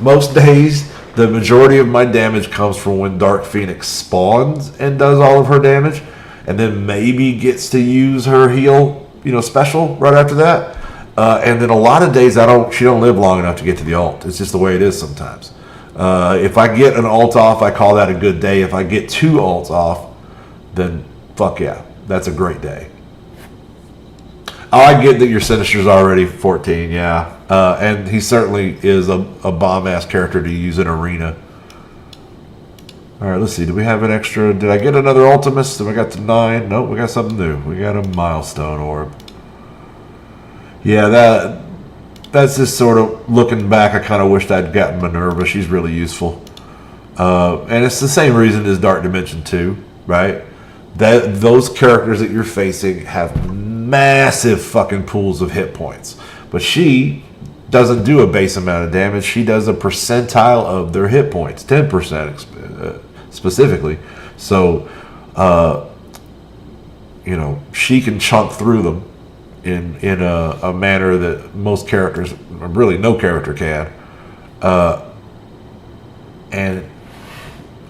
The majority of my damage comes from when Dark Phoenix spawns and does all of her damage, and then maybe gets to use her heal, special right after that. And then a lot of days she don't live long enough to get to the ult. It's just the way it is sometimes. If I get an ult off, I call that a good day. If I get 2 ults off, then fuck yeah, that's a great day. I get that your Sinister's already 14, yeah. And he certainly is a bomb-ass character to use in Arena. Alright, let's see. Do we have an extra? Did I get another Ultimus? Did we got to 9? Nope, we got something new. We got a Milestone Orb. Yeah, that's just sort of, looking back, I kind of wished I'd gotten Minerva. She's really useful. And it's the same reason as Dark Dimension 2, right? Those characters that you're facing have massive fucking pools of hit points. But she doesn't do a base amount of damage. She does a percentile of their hit points, 10% specifically. So, she can chunk through them in a manner that most characters, really no character can. And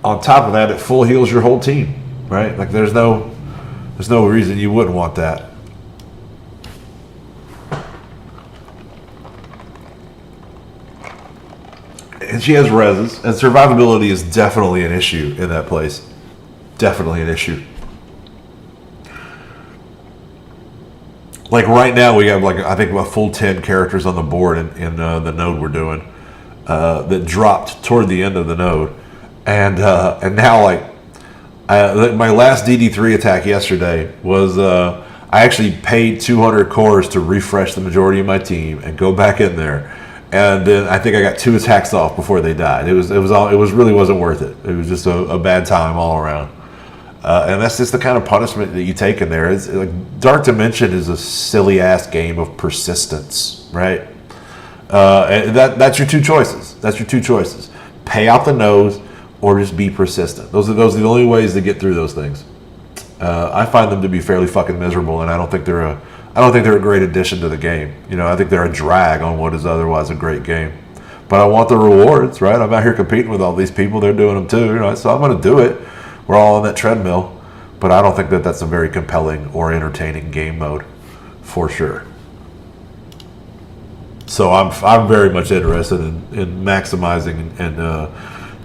on top of that, it full heals your whole team, right? Like there's no reason you wouldn't want that. And she has reses, and survivability is definitely an issue in that place. Definitely an issue. Like right now, we have I think a full 10 characters on the board in the node we're doing that dropped toward the end of the node, and now my last DD3 attack yesterday was I actually paid 200 cores to refresh the majority of my team and go back in there. And then I think I got 2 attacks off before they died. It really wasn't worth it. It was just a bad time all around. And that's just the kind of punishment that you take in there. It's like Dark Dimension is a silly ass game of persistence, right? And that's your 2 choices. That's your 2 choices. Pay out the nose or just be persistent. Those are the only ways to get through those things. I find them to be fairly fucking miserable, and I don't think they're a great addition to the game. I think they're a drag on what is otherwise a great game. But I want the rewards, right? I'm out here competing with all these people. They're doing them too, so I'm going to do it. We're all on that treadmill. But I don't think that that's a very compelling or entertaining game mode, for sure. So I'm very much interested in maximizing and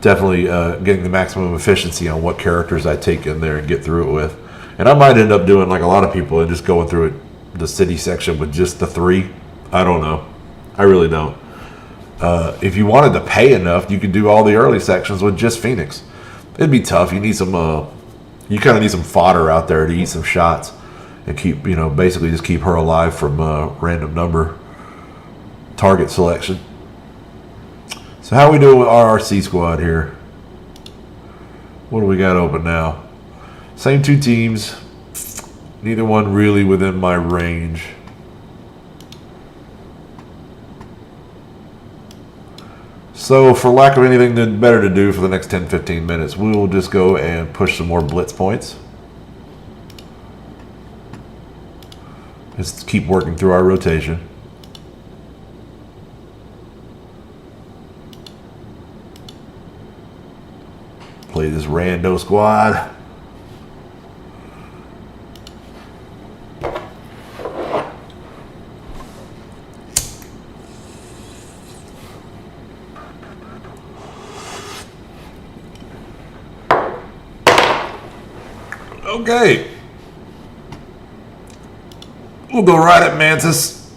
definitely getting the maximum efficiency on what characters I take in there and get through it with. And I might end up doing like a lot of people and just going through it, the city section with just the 3. I don't know. I really don't. If you wanted to pay enough, you could do all the early sections with just Phoenix. It'd be tough. You need some. You kind of need some fodder out there to eat some shots and keep, basically just keep her alive from random number target selection. So how we doing with RRC squad here? What do we got open now? Same 2 teams. Neither one really within my range. So for lack of anything better to do for the next 10-15 minutes, we will just go and push some more blitz points. Just keep working through our rotation. Play this rando squad. Okay. We'll go right at Mantis.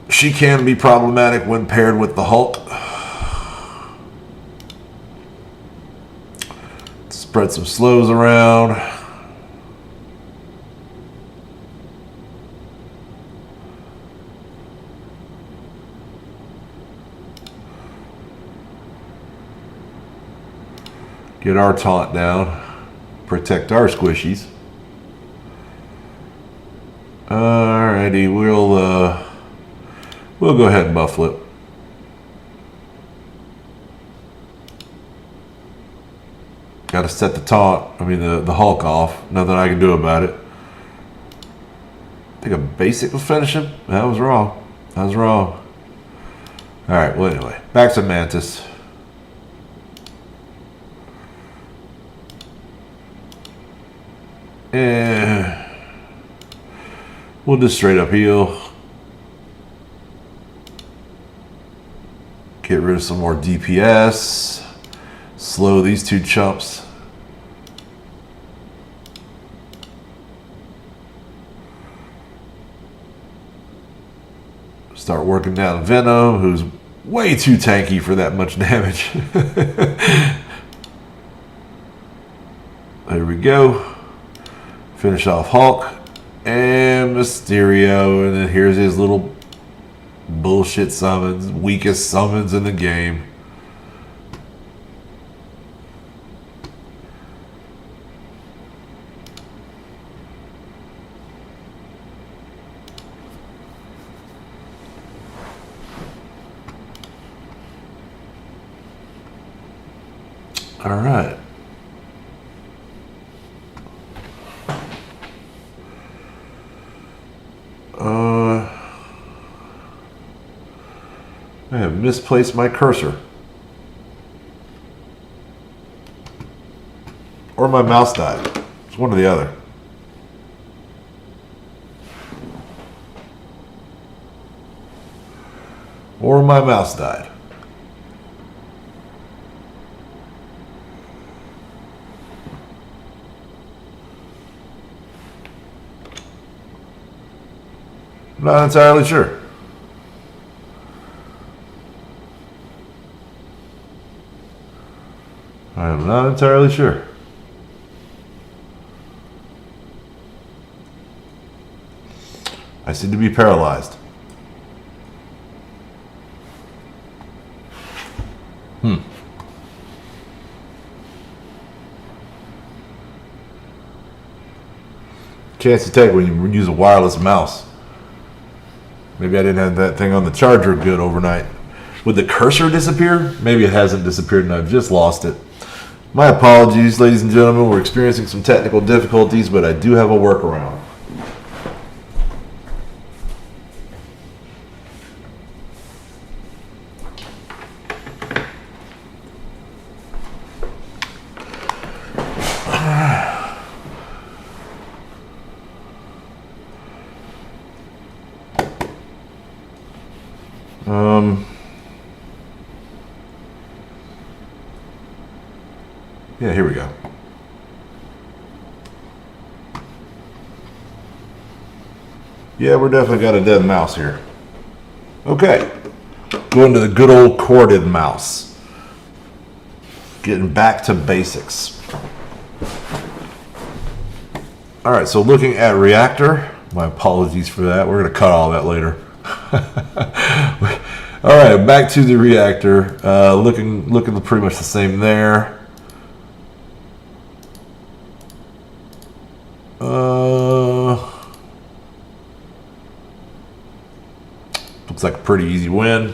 She can be problematic when paired with the Hulk. Spread some slows around. Get our taunt down. Protect our squishies. Alrighty, we'll go ahead and buff flip. Got to set the taunt. The Hulk off. Nothing I can do about it. I think a basic will finish him. That was wrong. All right. Well, anyway, back to Mantis. And we'll just straight up heal. Get rid of some more DPS. Slow these two chumps. Start working down Venom, who's way too tanky for that much damage. There we go. Finish off Hulk and Mysterio, and then here's his little bullshit summons, weakest summons in the game. All right. I have misplaced my cursor. Or my mouse died. It's one or the other. Or my mouse died. I'm not entirely sure. I am not entirely sure. I seem to be paralyzed. Chance to take when you use a wireless mouse. Maybe I didn't have that thing on the charger good overnight. Would the cursor disappear? Maybe it hasn't disappeared and I've just lost it. My apologies, ladies and gentlemen. We're experiencing some technical difficulties, but I do have a workaround. Yeah, here we go. Yeah, we're definitely got a dead mouse here. Okay. Going to the good old corded mouse. Getting back to basics. All right, so looking at reactor. My apologies for that. We're going to cut all that later. All right, back to the reactor. Looking pretty much the same there. Looks like a pretty easy win.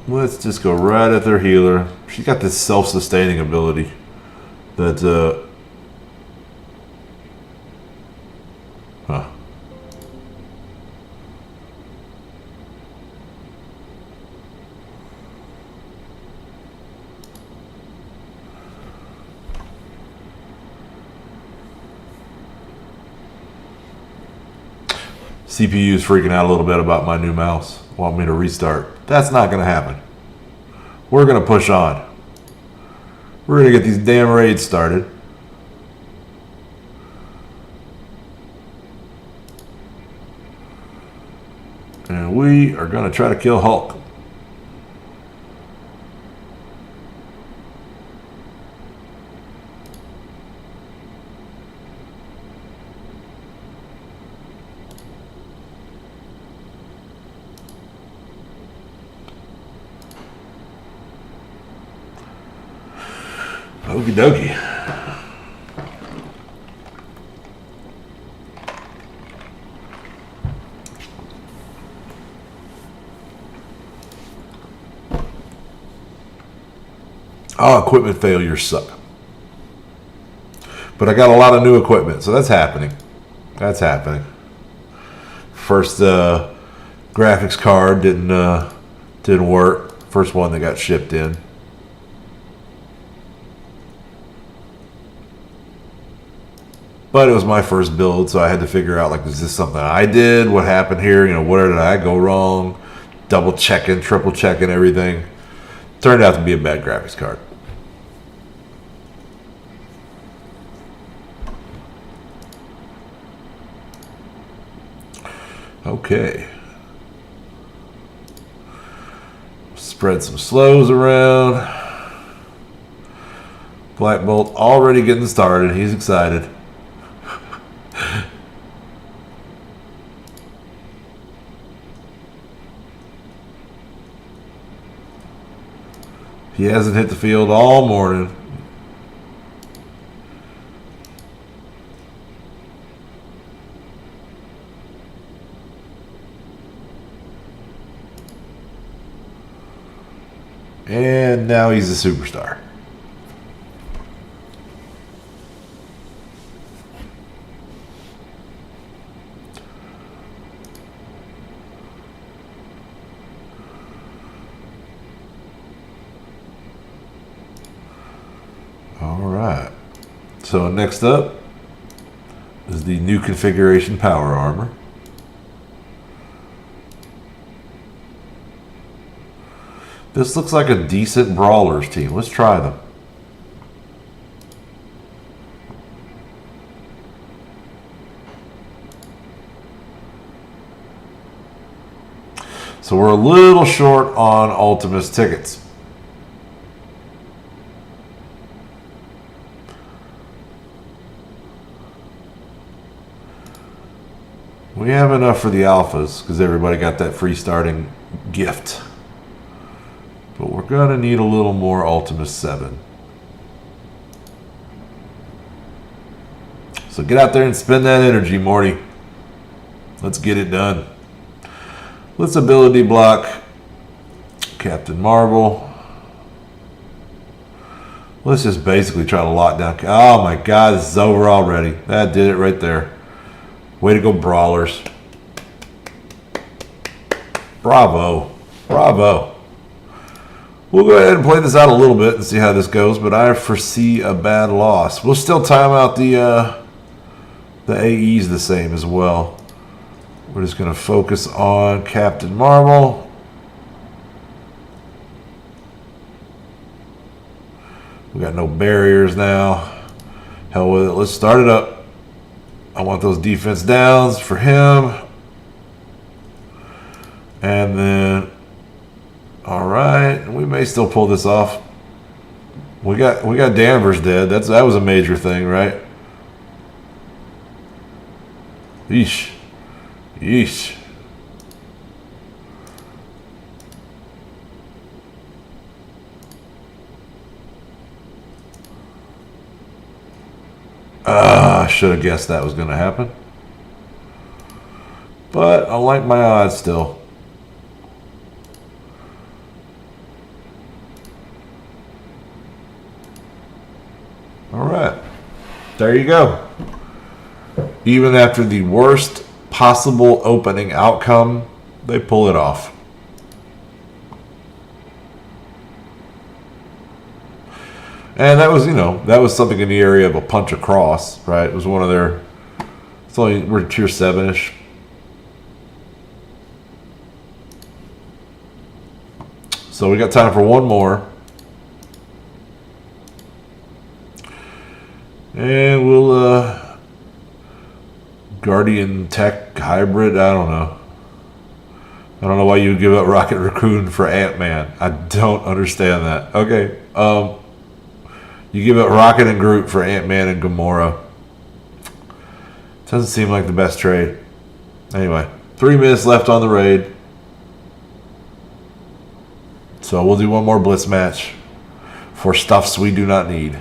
Let's just go right at their healer. She's got this self-sustaining ability that CPU is freaking out a little bit about my new mouse. Want me to restart. That's not going to happen. We're going to push on. We're going to get these damn raids started. And we are going to try to kill Hulk. Okie dokie. Oh, equipment failures suck. But I got a lot of new equipment, so that's happening. That's happening. First graphics card didn't work. First one that got shipped in. But it was my first build, so I had to figure out, like, is this something I did? What happened here? You know, where did I go wrong? Double checking, triple checking everything. Turned out to be a bad graphics card. Okay. Spread some slows around. Black Bolt already getting started. He's excited. He hasn't hit the field all morning. And now he's a superstar. All right. So next up is the new configuration power armor. This looks like a decent Brawlers team. Let's try them. So we're a little short on Ultimus tickets. We have enough for the alphas because everybody got that free starting gift. But we're going to need a little more Ultimus 7. So get out there and spend that energy, Morty. Let's get it done. Let's ability block Captain Marvel. Let's just basically try to lock down. Oh my God, this is over already. That did it right there. Way to go, Brawlers. Bravo. Bravo. We'll go ahead and play this out a little bit and see how this goes, but I foresee a bad loss. We'll still time out the AEs the same as well. We're just going to focus on Captain Marvel. We got no barriers now. Hell with it. Let's start it up. I want those defense downs for him. And then, all right, we may still pull this off. We got Danvers dead. That was a major thing, right? Yeesh. Yeesh. I should have guessed that was going to happen. But I like my odds still. All right. There you go. Even after the worst possible opening outcome, they pull it off. And that was, that was something in the area of a punch across, right? It was one of their, we're tier 7-ish. So we got time for one more. And we'll, Guardian Tech Hybrid, I don't know. I don't know why you would give up Rocket Raccoon for Ant-Man. I don't understand that. Okay, you give up Rocket and Groot for Ant-Man and Gamora. Doesn't seem like the best trade. Anyway, 3 minutes left on the raid. So we'll do one more blitz match for stuffs we do not need.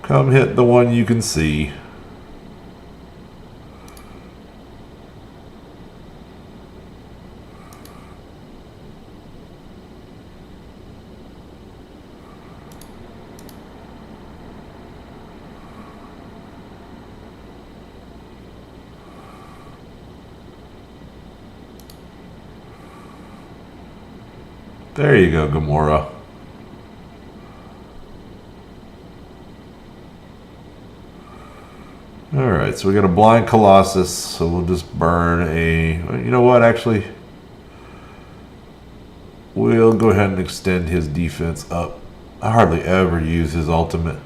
Come hit the one you can see. There you go, Gamora. Alright, so we got a blind Colossus, so we'll just burn a... You know what, actually? We'll go ahead and extend his defense up. I hardly ever use his ultimate.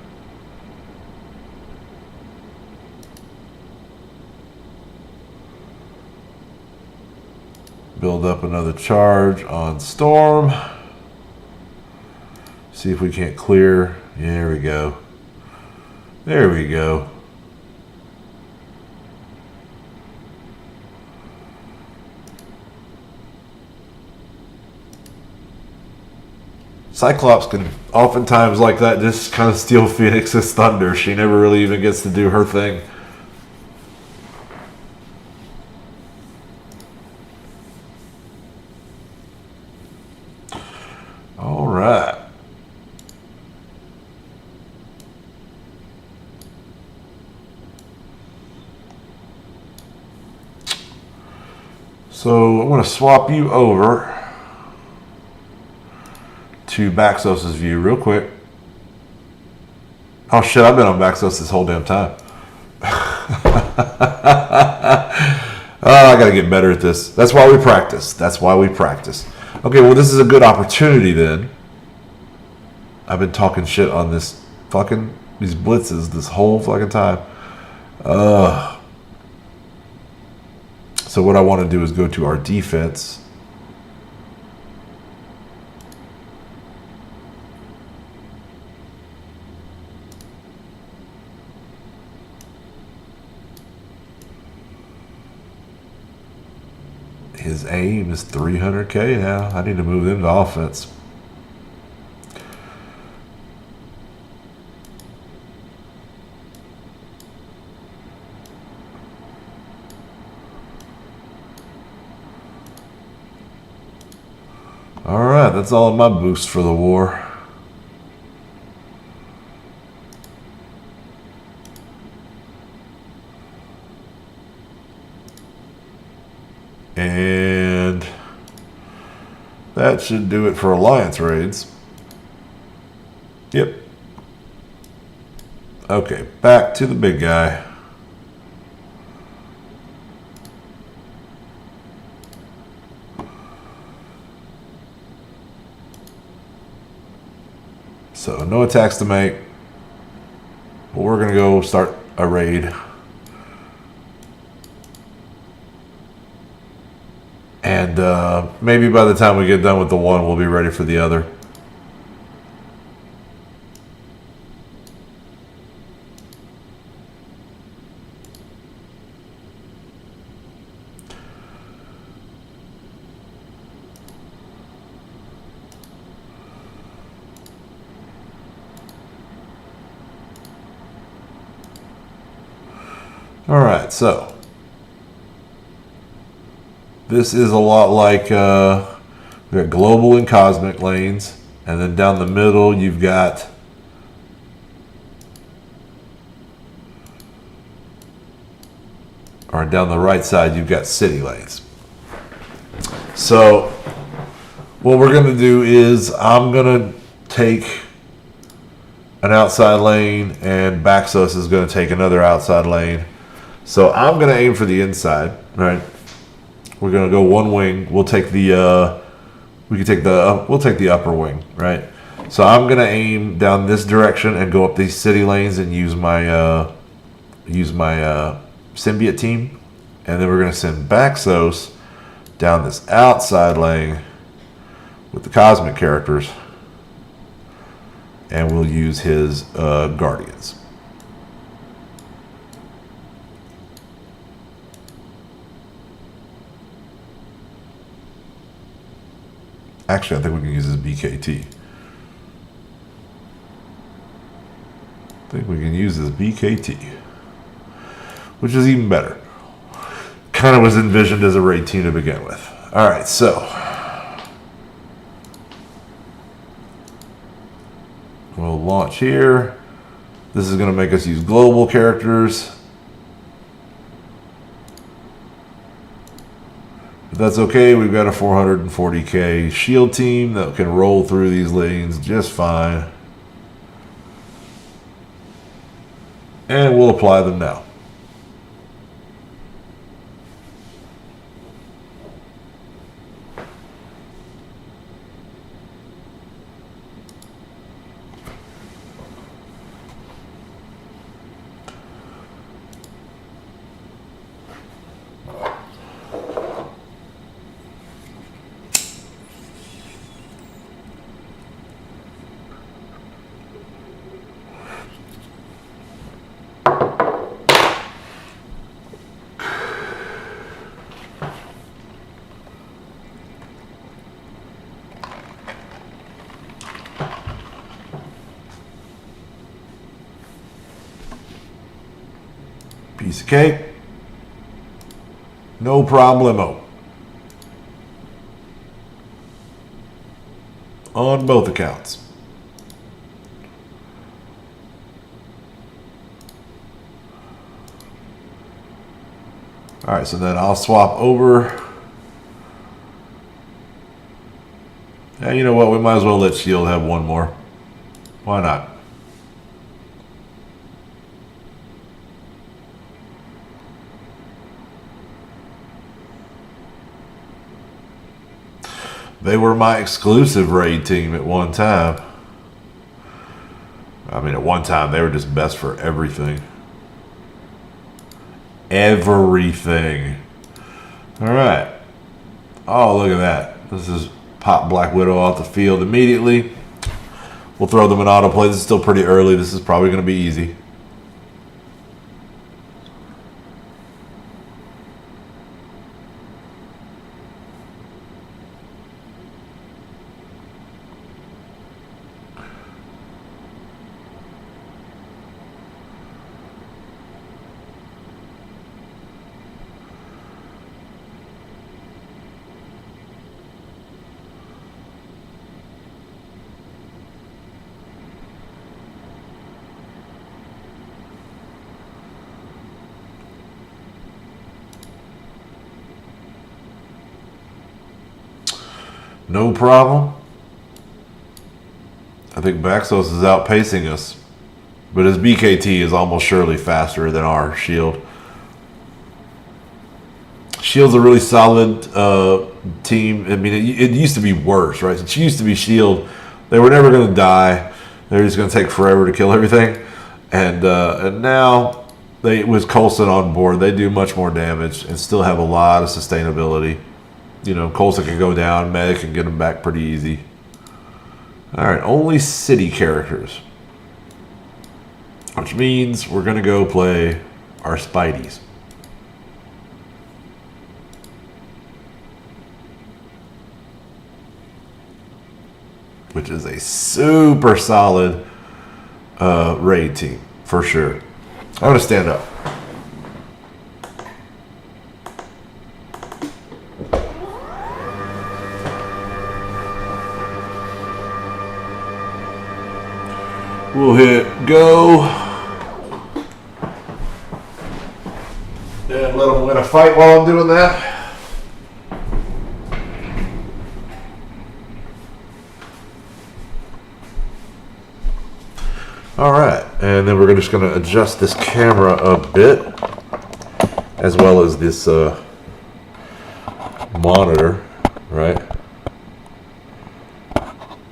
Build up another charge on Storm. See if we can't clear. There we go. There we go. Cyclops can oftentimes like that just kind of steal Phoenix's thunder. She never really even gets to do her thing. All right. So I'm going to swap you over to Baxos' view real quick. Oh shit, I've been on Baxos this whole damn time. I gotta get better at this. That's why we practice. That's why we practice. Okay, well this is a good opportunity then. I've been talking shit on these blitzes this whole fucking time. So what I want to do is go to our defense. His aim is 300k now. I need to move him to offense. Alright, that's all of my boost for the war. And that should do it for alliance raids. Yep. Okay, back to the big guy. So no attacks to make. But we're gonna go start a raid. And maybe by the time we get done with the one, we'll be ready for the other. All right, so this is a lot like we got global and cosmic lanes, and then down the middle you've got or down the right side you've got city lanes. So what we're going to do is I'm going to take an outside lane, and Baxos is going to take another outside lane. So I'm going to aim for the inside, right? We're going to go one wing. We'll take the we'll take the upper wing, right? So I'm going to aim down this direction and go up these city lanes and use my symbiote team, and then we're going to send Baxos down this outside lane with the cosmic characters, and we'll use his guardians. Actually, I think we can use his BKT. think we can use this BKT, which is even better. Kind of was envisioned as a raid team to begin with. All right, so we'll launch here. This is going to make us use global characters. But that's okay. We've got a 440k shield team that can roll through these lanes just fine. And we'll apply them now. Piece of cake. No problemo. On both accounts. All right, so then I'll swap over. Yeah, you know what? We might as well let Shield have one more. Why not? They were my exclusive raid team at one time. I mean, at one time, they were just best for everything. Everything. All right. Oh, look at that. This is pop Black Widow off the field immediately. We'll throw them in autoplay. This is still pretty early. This is probably going to be easy. No problem. I think Baxos is outpacing us, but his BKT is almost surely faster than our Shield. Shield's a really solid team. I mean, it used to be worse, right? It used to be Shield. They were never going to die. They were just going to take forever to kill everything. And now, with Coulson on board, they do much more damage and still have a lot of sustainability. You know, Coulson can go down, Meg can get him back pretty easy. All right, only city characters. Which means we're going to go play our Spideys. Which is a super solid raid team, for sure. I'm going to stand up. We'll hit go. And let them win a fight while I'm doing that. All right, and then we're just going to adjust this camera a bit, as well as this monitor, right?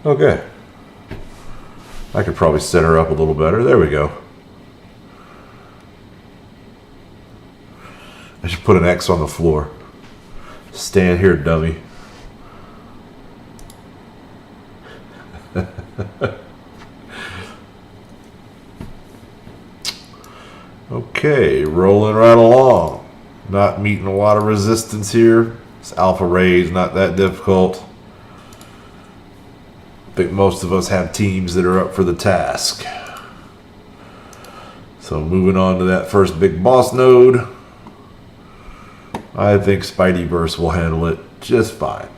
Okay. I could probably set her up a little better. There we go. I should put an X on the floor. Stand here, dummy. Okay, rolling right along. Not meeting a lot of resistance here. This alpha raid's not that difficult. I think most of us have teams that are up for the task. So moving on to that first big boss node. I think Spideyverse will handle it just fine.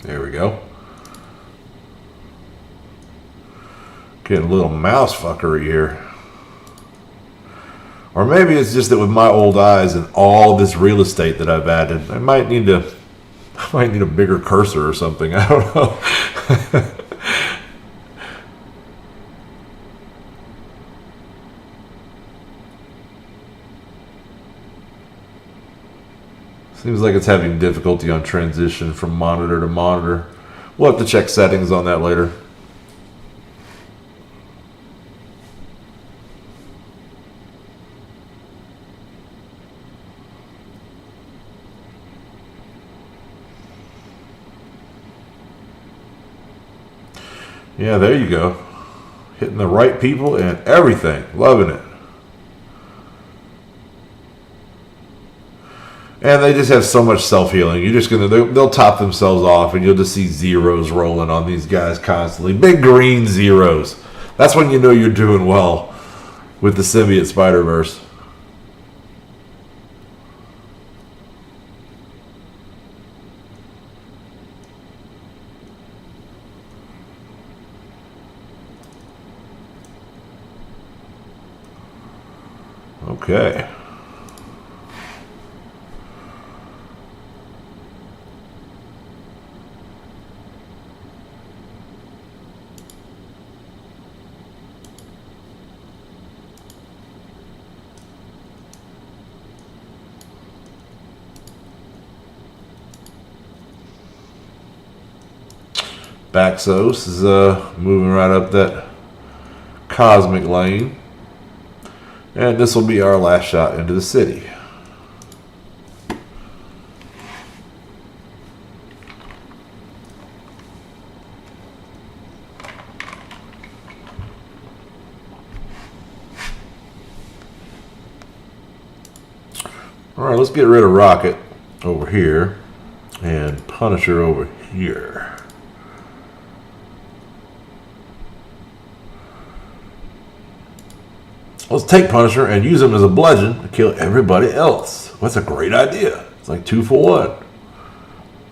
There we go. Getting a little mouse fuckery here. Or maybe it's just that with my old eyes and all this real estate that I've added, I might need a bigger cursor or something. I don't know. Seems like it's having difficulty on transition from monitor to monitor. We'll have to check settings on that later. Yeah, there you go. Hitting the right people and everything. Loving it. And they just have so much self-healing. You're just they'll top themselves off, and you'll just see zeros rolling on these guys constantly. Big green zeros. That's when you know you're doing well with the Symbiote Spider-Verse. Okay. Baxos is moving right up that cosmic lane. And this will be our last shot into the city. Alright, let's get rid of Rocket over here and Punisher over here. Let's take Punisher and use him as a bludgeon to kill everybody else. That's a great idea. It's like 2 for 1.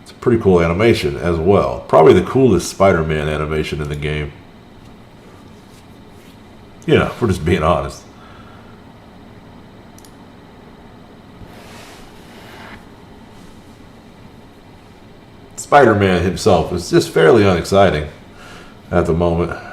It's a pretty cool animation as well. Probably the coolest Spider-Man animation in the game. You know, if we're just being honest. Spider-Man himself is just fairly unexciting at the moment.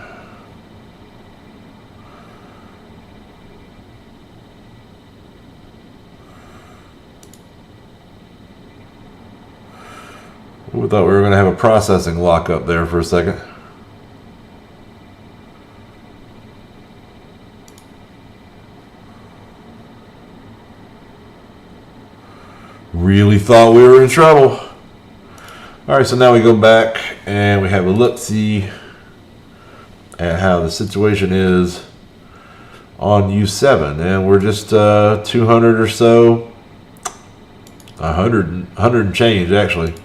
We thought we were going to have a processing lock up there for a second. Really thought we were in trouble. Alright, so now we go back and we have a look-see at how the situation is on U7. And we're just 200 or so, 100 and change actually,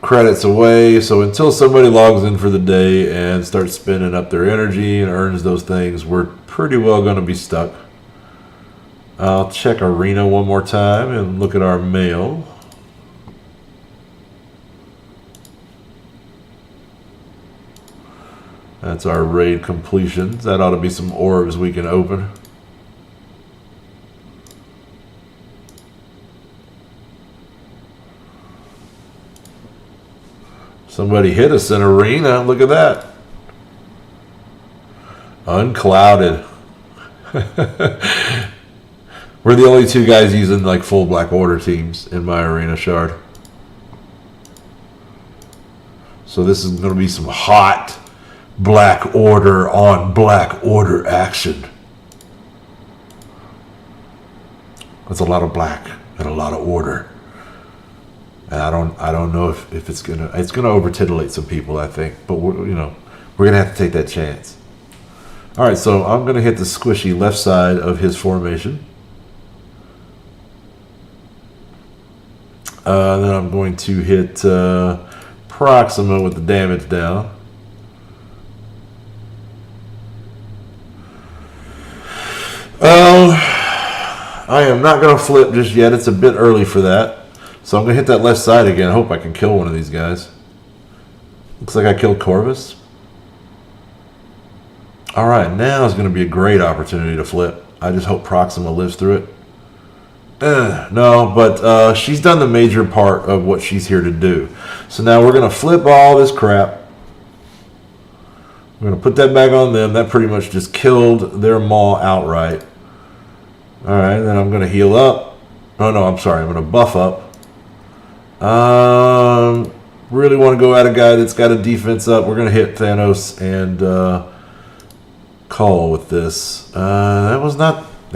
credits away. So until somebody logs in for the day and starts spending up their energy and earns those things, we're pretty well going to be stuck. I'll check Arena one more time and look at our mail. That's our raid completions. That ought to be some orbs we can open. Somebody hit us in Arena. Look at that. Unclouded. We're the only 2 guys using like full Black Order teams in my Arena shard. So this is going to be some hot Black Order on Black Order action. That's a lot of black and a lot of order. And I don't know if it's gonna over titillate some people, I think, but we're gonna have to take that chance. All right, so I'm gonna hit the squishy left side of his formation. Then I'm going to hit Proxima with the damage down. I am not going to flip just yet. It's a bit early for that. So I'm going to hit that left side again. I hope I can kill one of these guys. Looks like I killed Corvus. Alright, now is going to be a great opportunity to flip. I just hope Proxima lives through it. No, but she's done the major part of what she's here to do. So now we're going to flip all this crap. We're going to put that back on them. That pretty much just killed their maw outright. Alright, then I'm going to heal up. Oh no, I'm sorry. I'm going to buff up. Really want to go at a guy that's got a defense up. We're going to hit Thanos and Call with this. That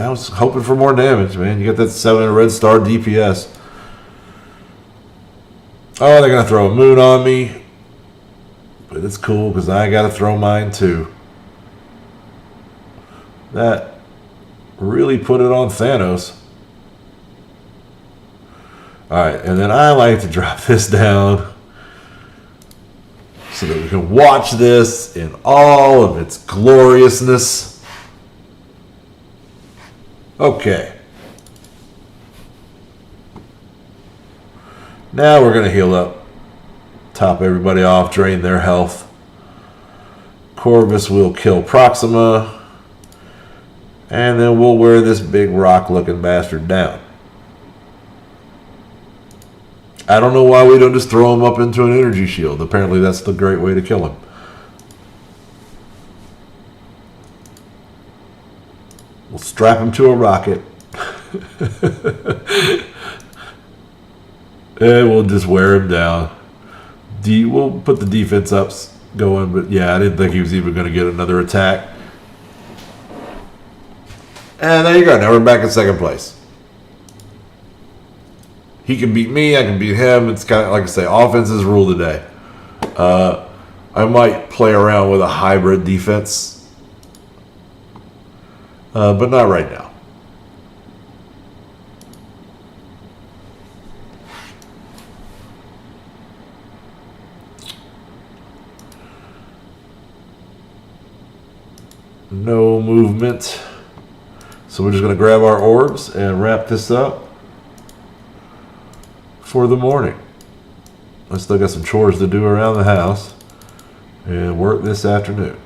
was hoping for more damage, man. You got that 7 red star DPS. Oh, they're going to throw a moon on me. But it's cool because I got to throw mine too. That really put it on Thanos. Alright, and then I like to drop this down so that we can watch this in all of its gloriousness. Okay. Now we're going to heal up. Top everybody off, drain their health. Corvus will kill Proxima. And then we'll wear this big rock-looking bastard down. I don't know why we don't just throw him up into an energy shield. Apparently that's the great way to kill him. We'll strap him to a rocket. And we'll just wear him down. We'll put the defense ups going, but yeah, I didn't think he was even going to get another attack. And there you go. Now we're back in second place. He can beat me. I can beat him. It's kind of like I say, offenses rule today. I might play around with a hybrid defense, but not right now. No movement. So we're just going to grab our orbs and wrap this up for the morning. I still got some chores to do around the house and work this afternoon.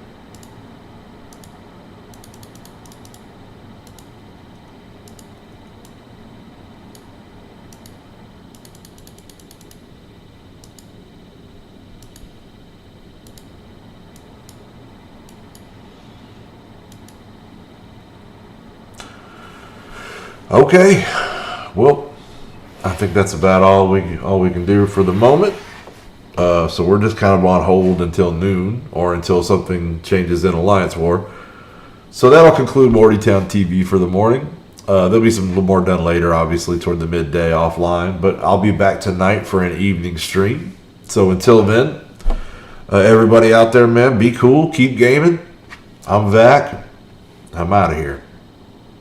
Okay, well, I think that's about all we can do for the moment. So we're just kind of on hold until noon or until something changes in Alliance War. So that'll conclude Mortytown TV for the morning. There'll be some little more done later, obviously, toward the midday offline. But I'll be back tonight for an evening stream. So until then, everybody out there, man, be cool, keep gaming. I'm Vac. I'm out of here.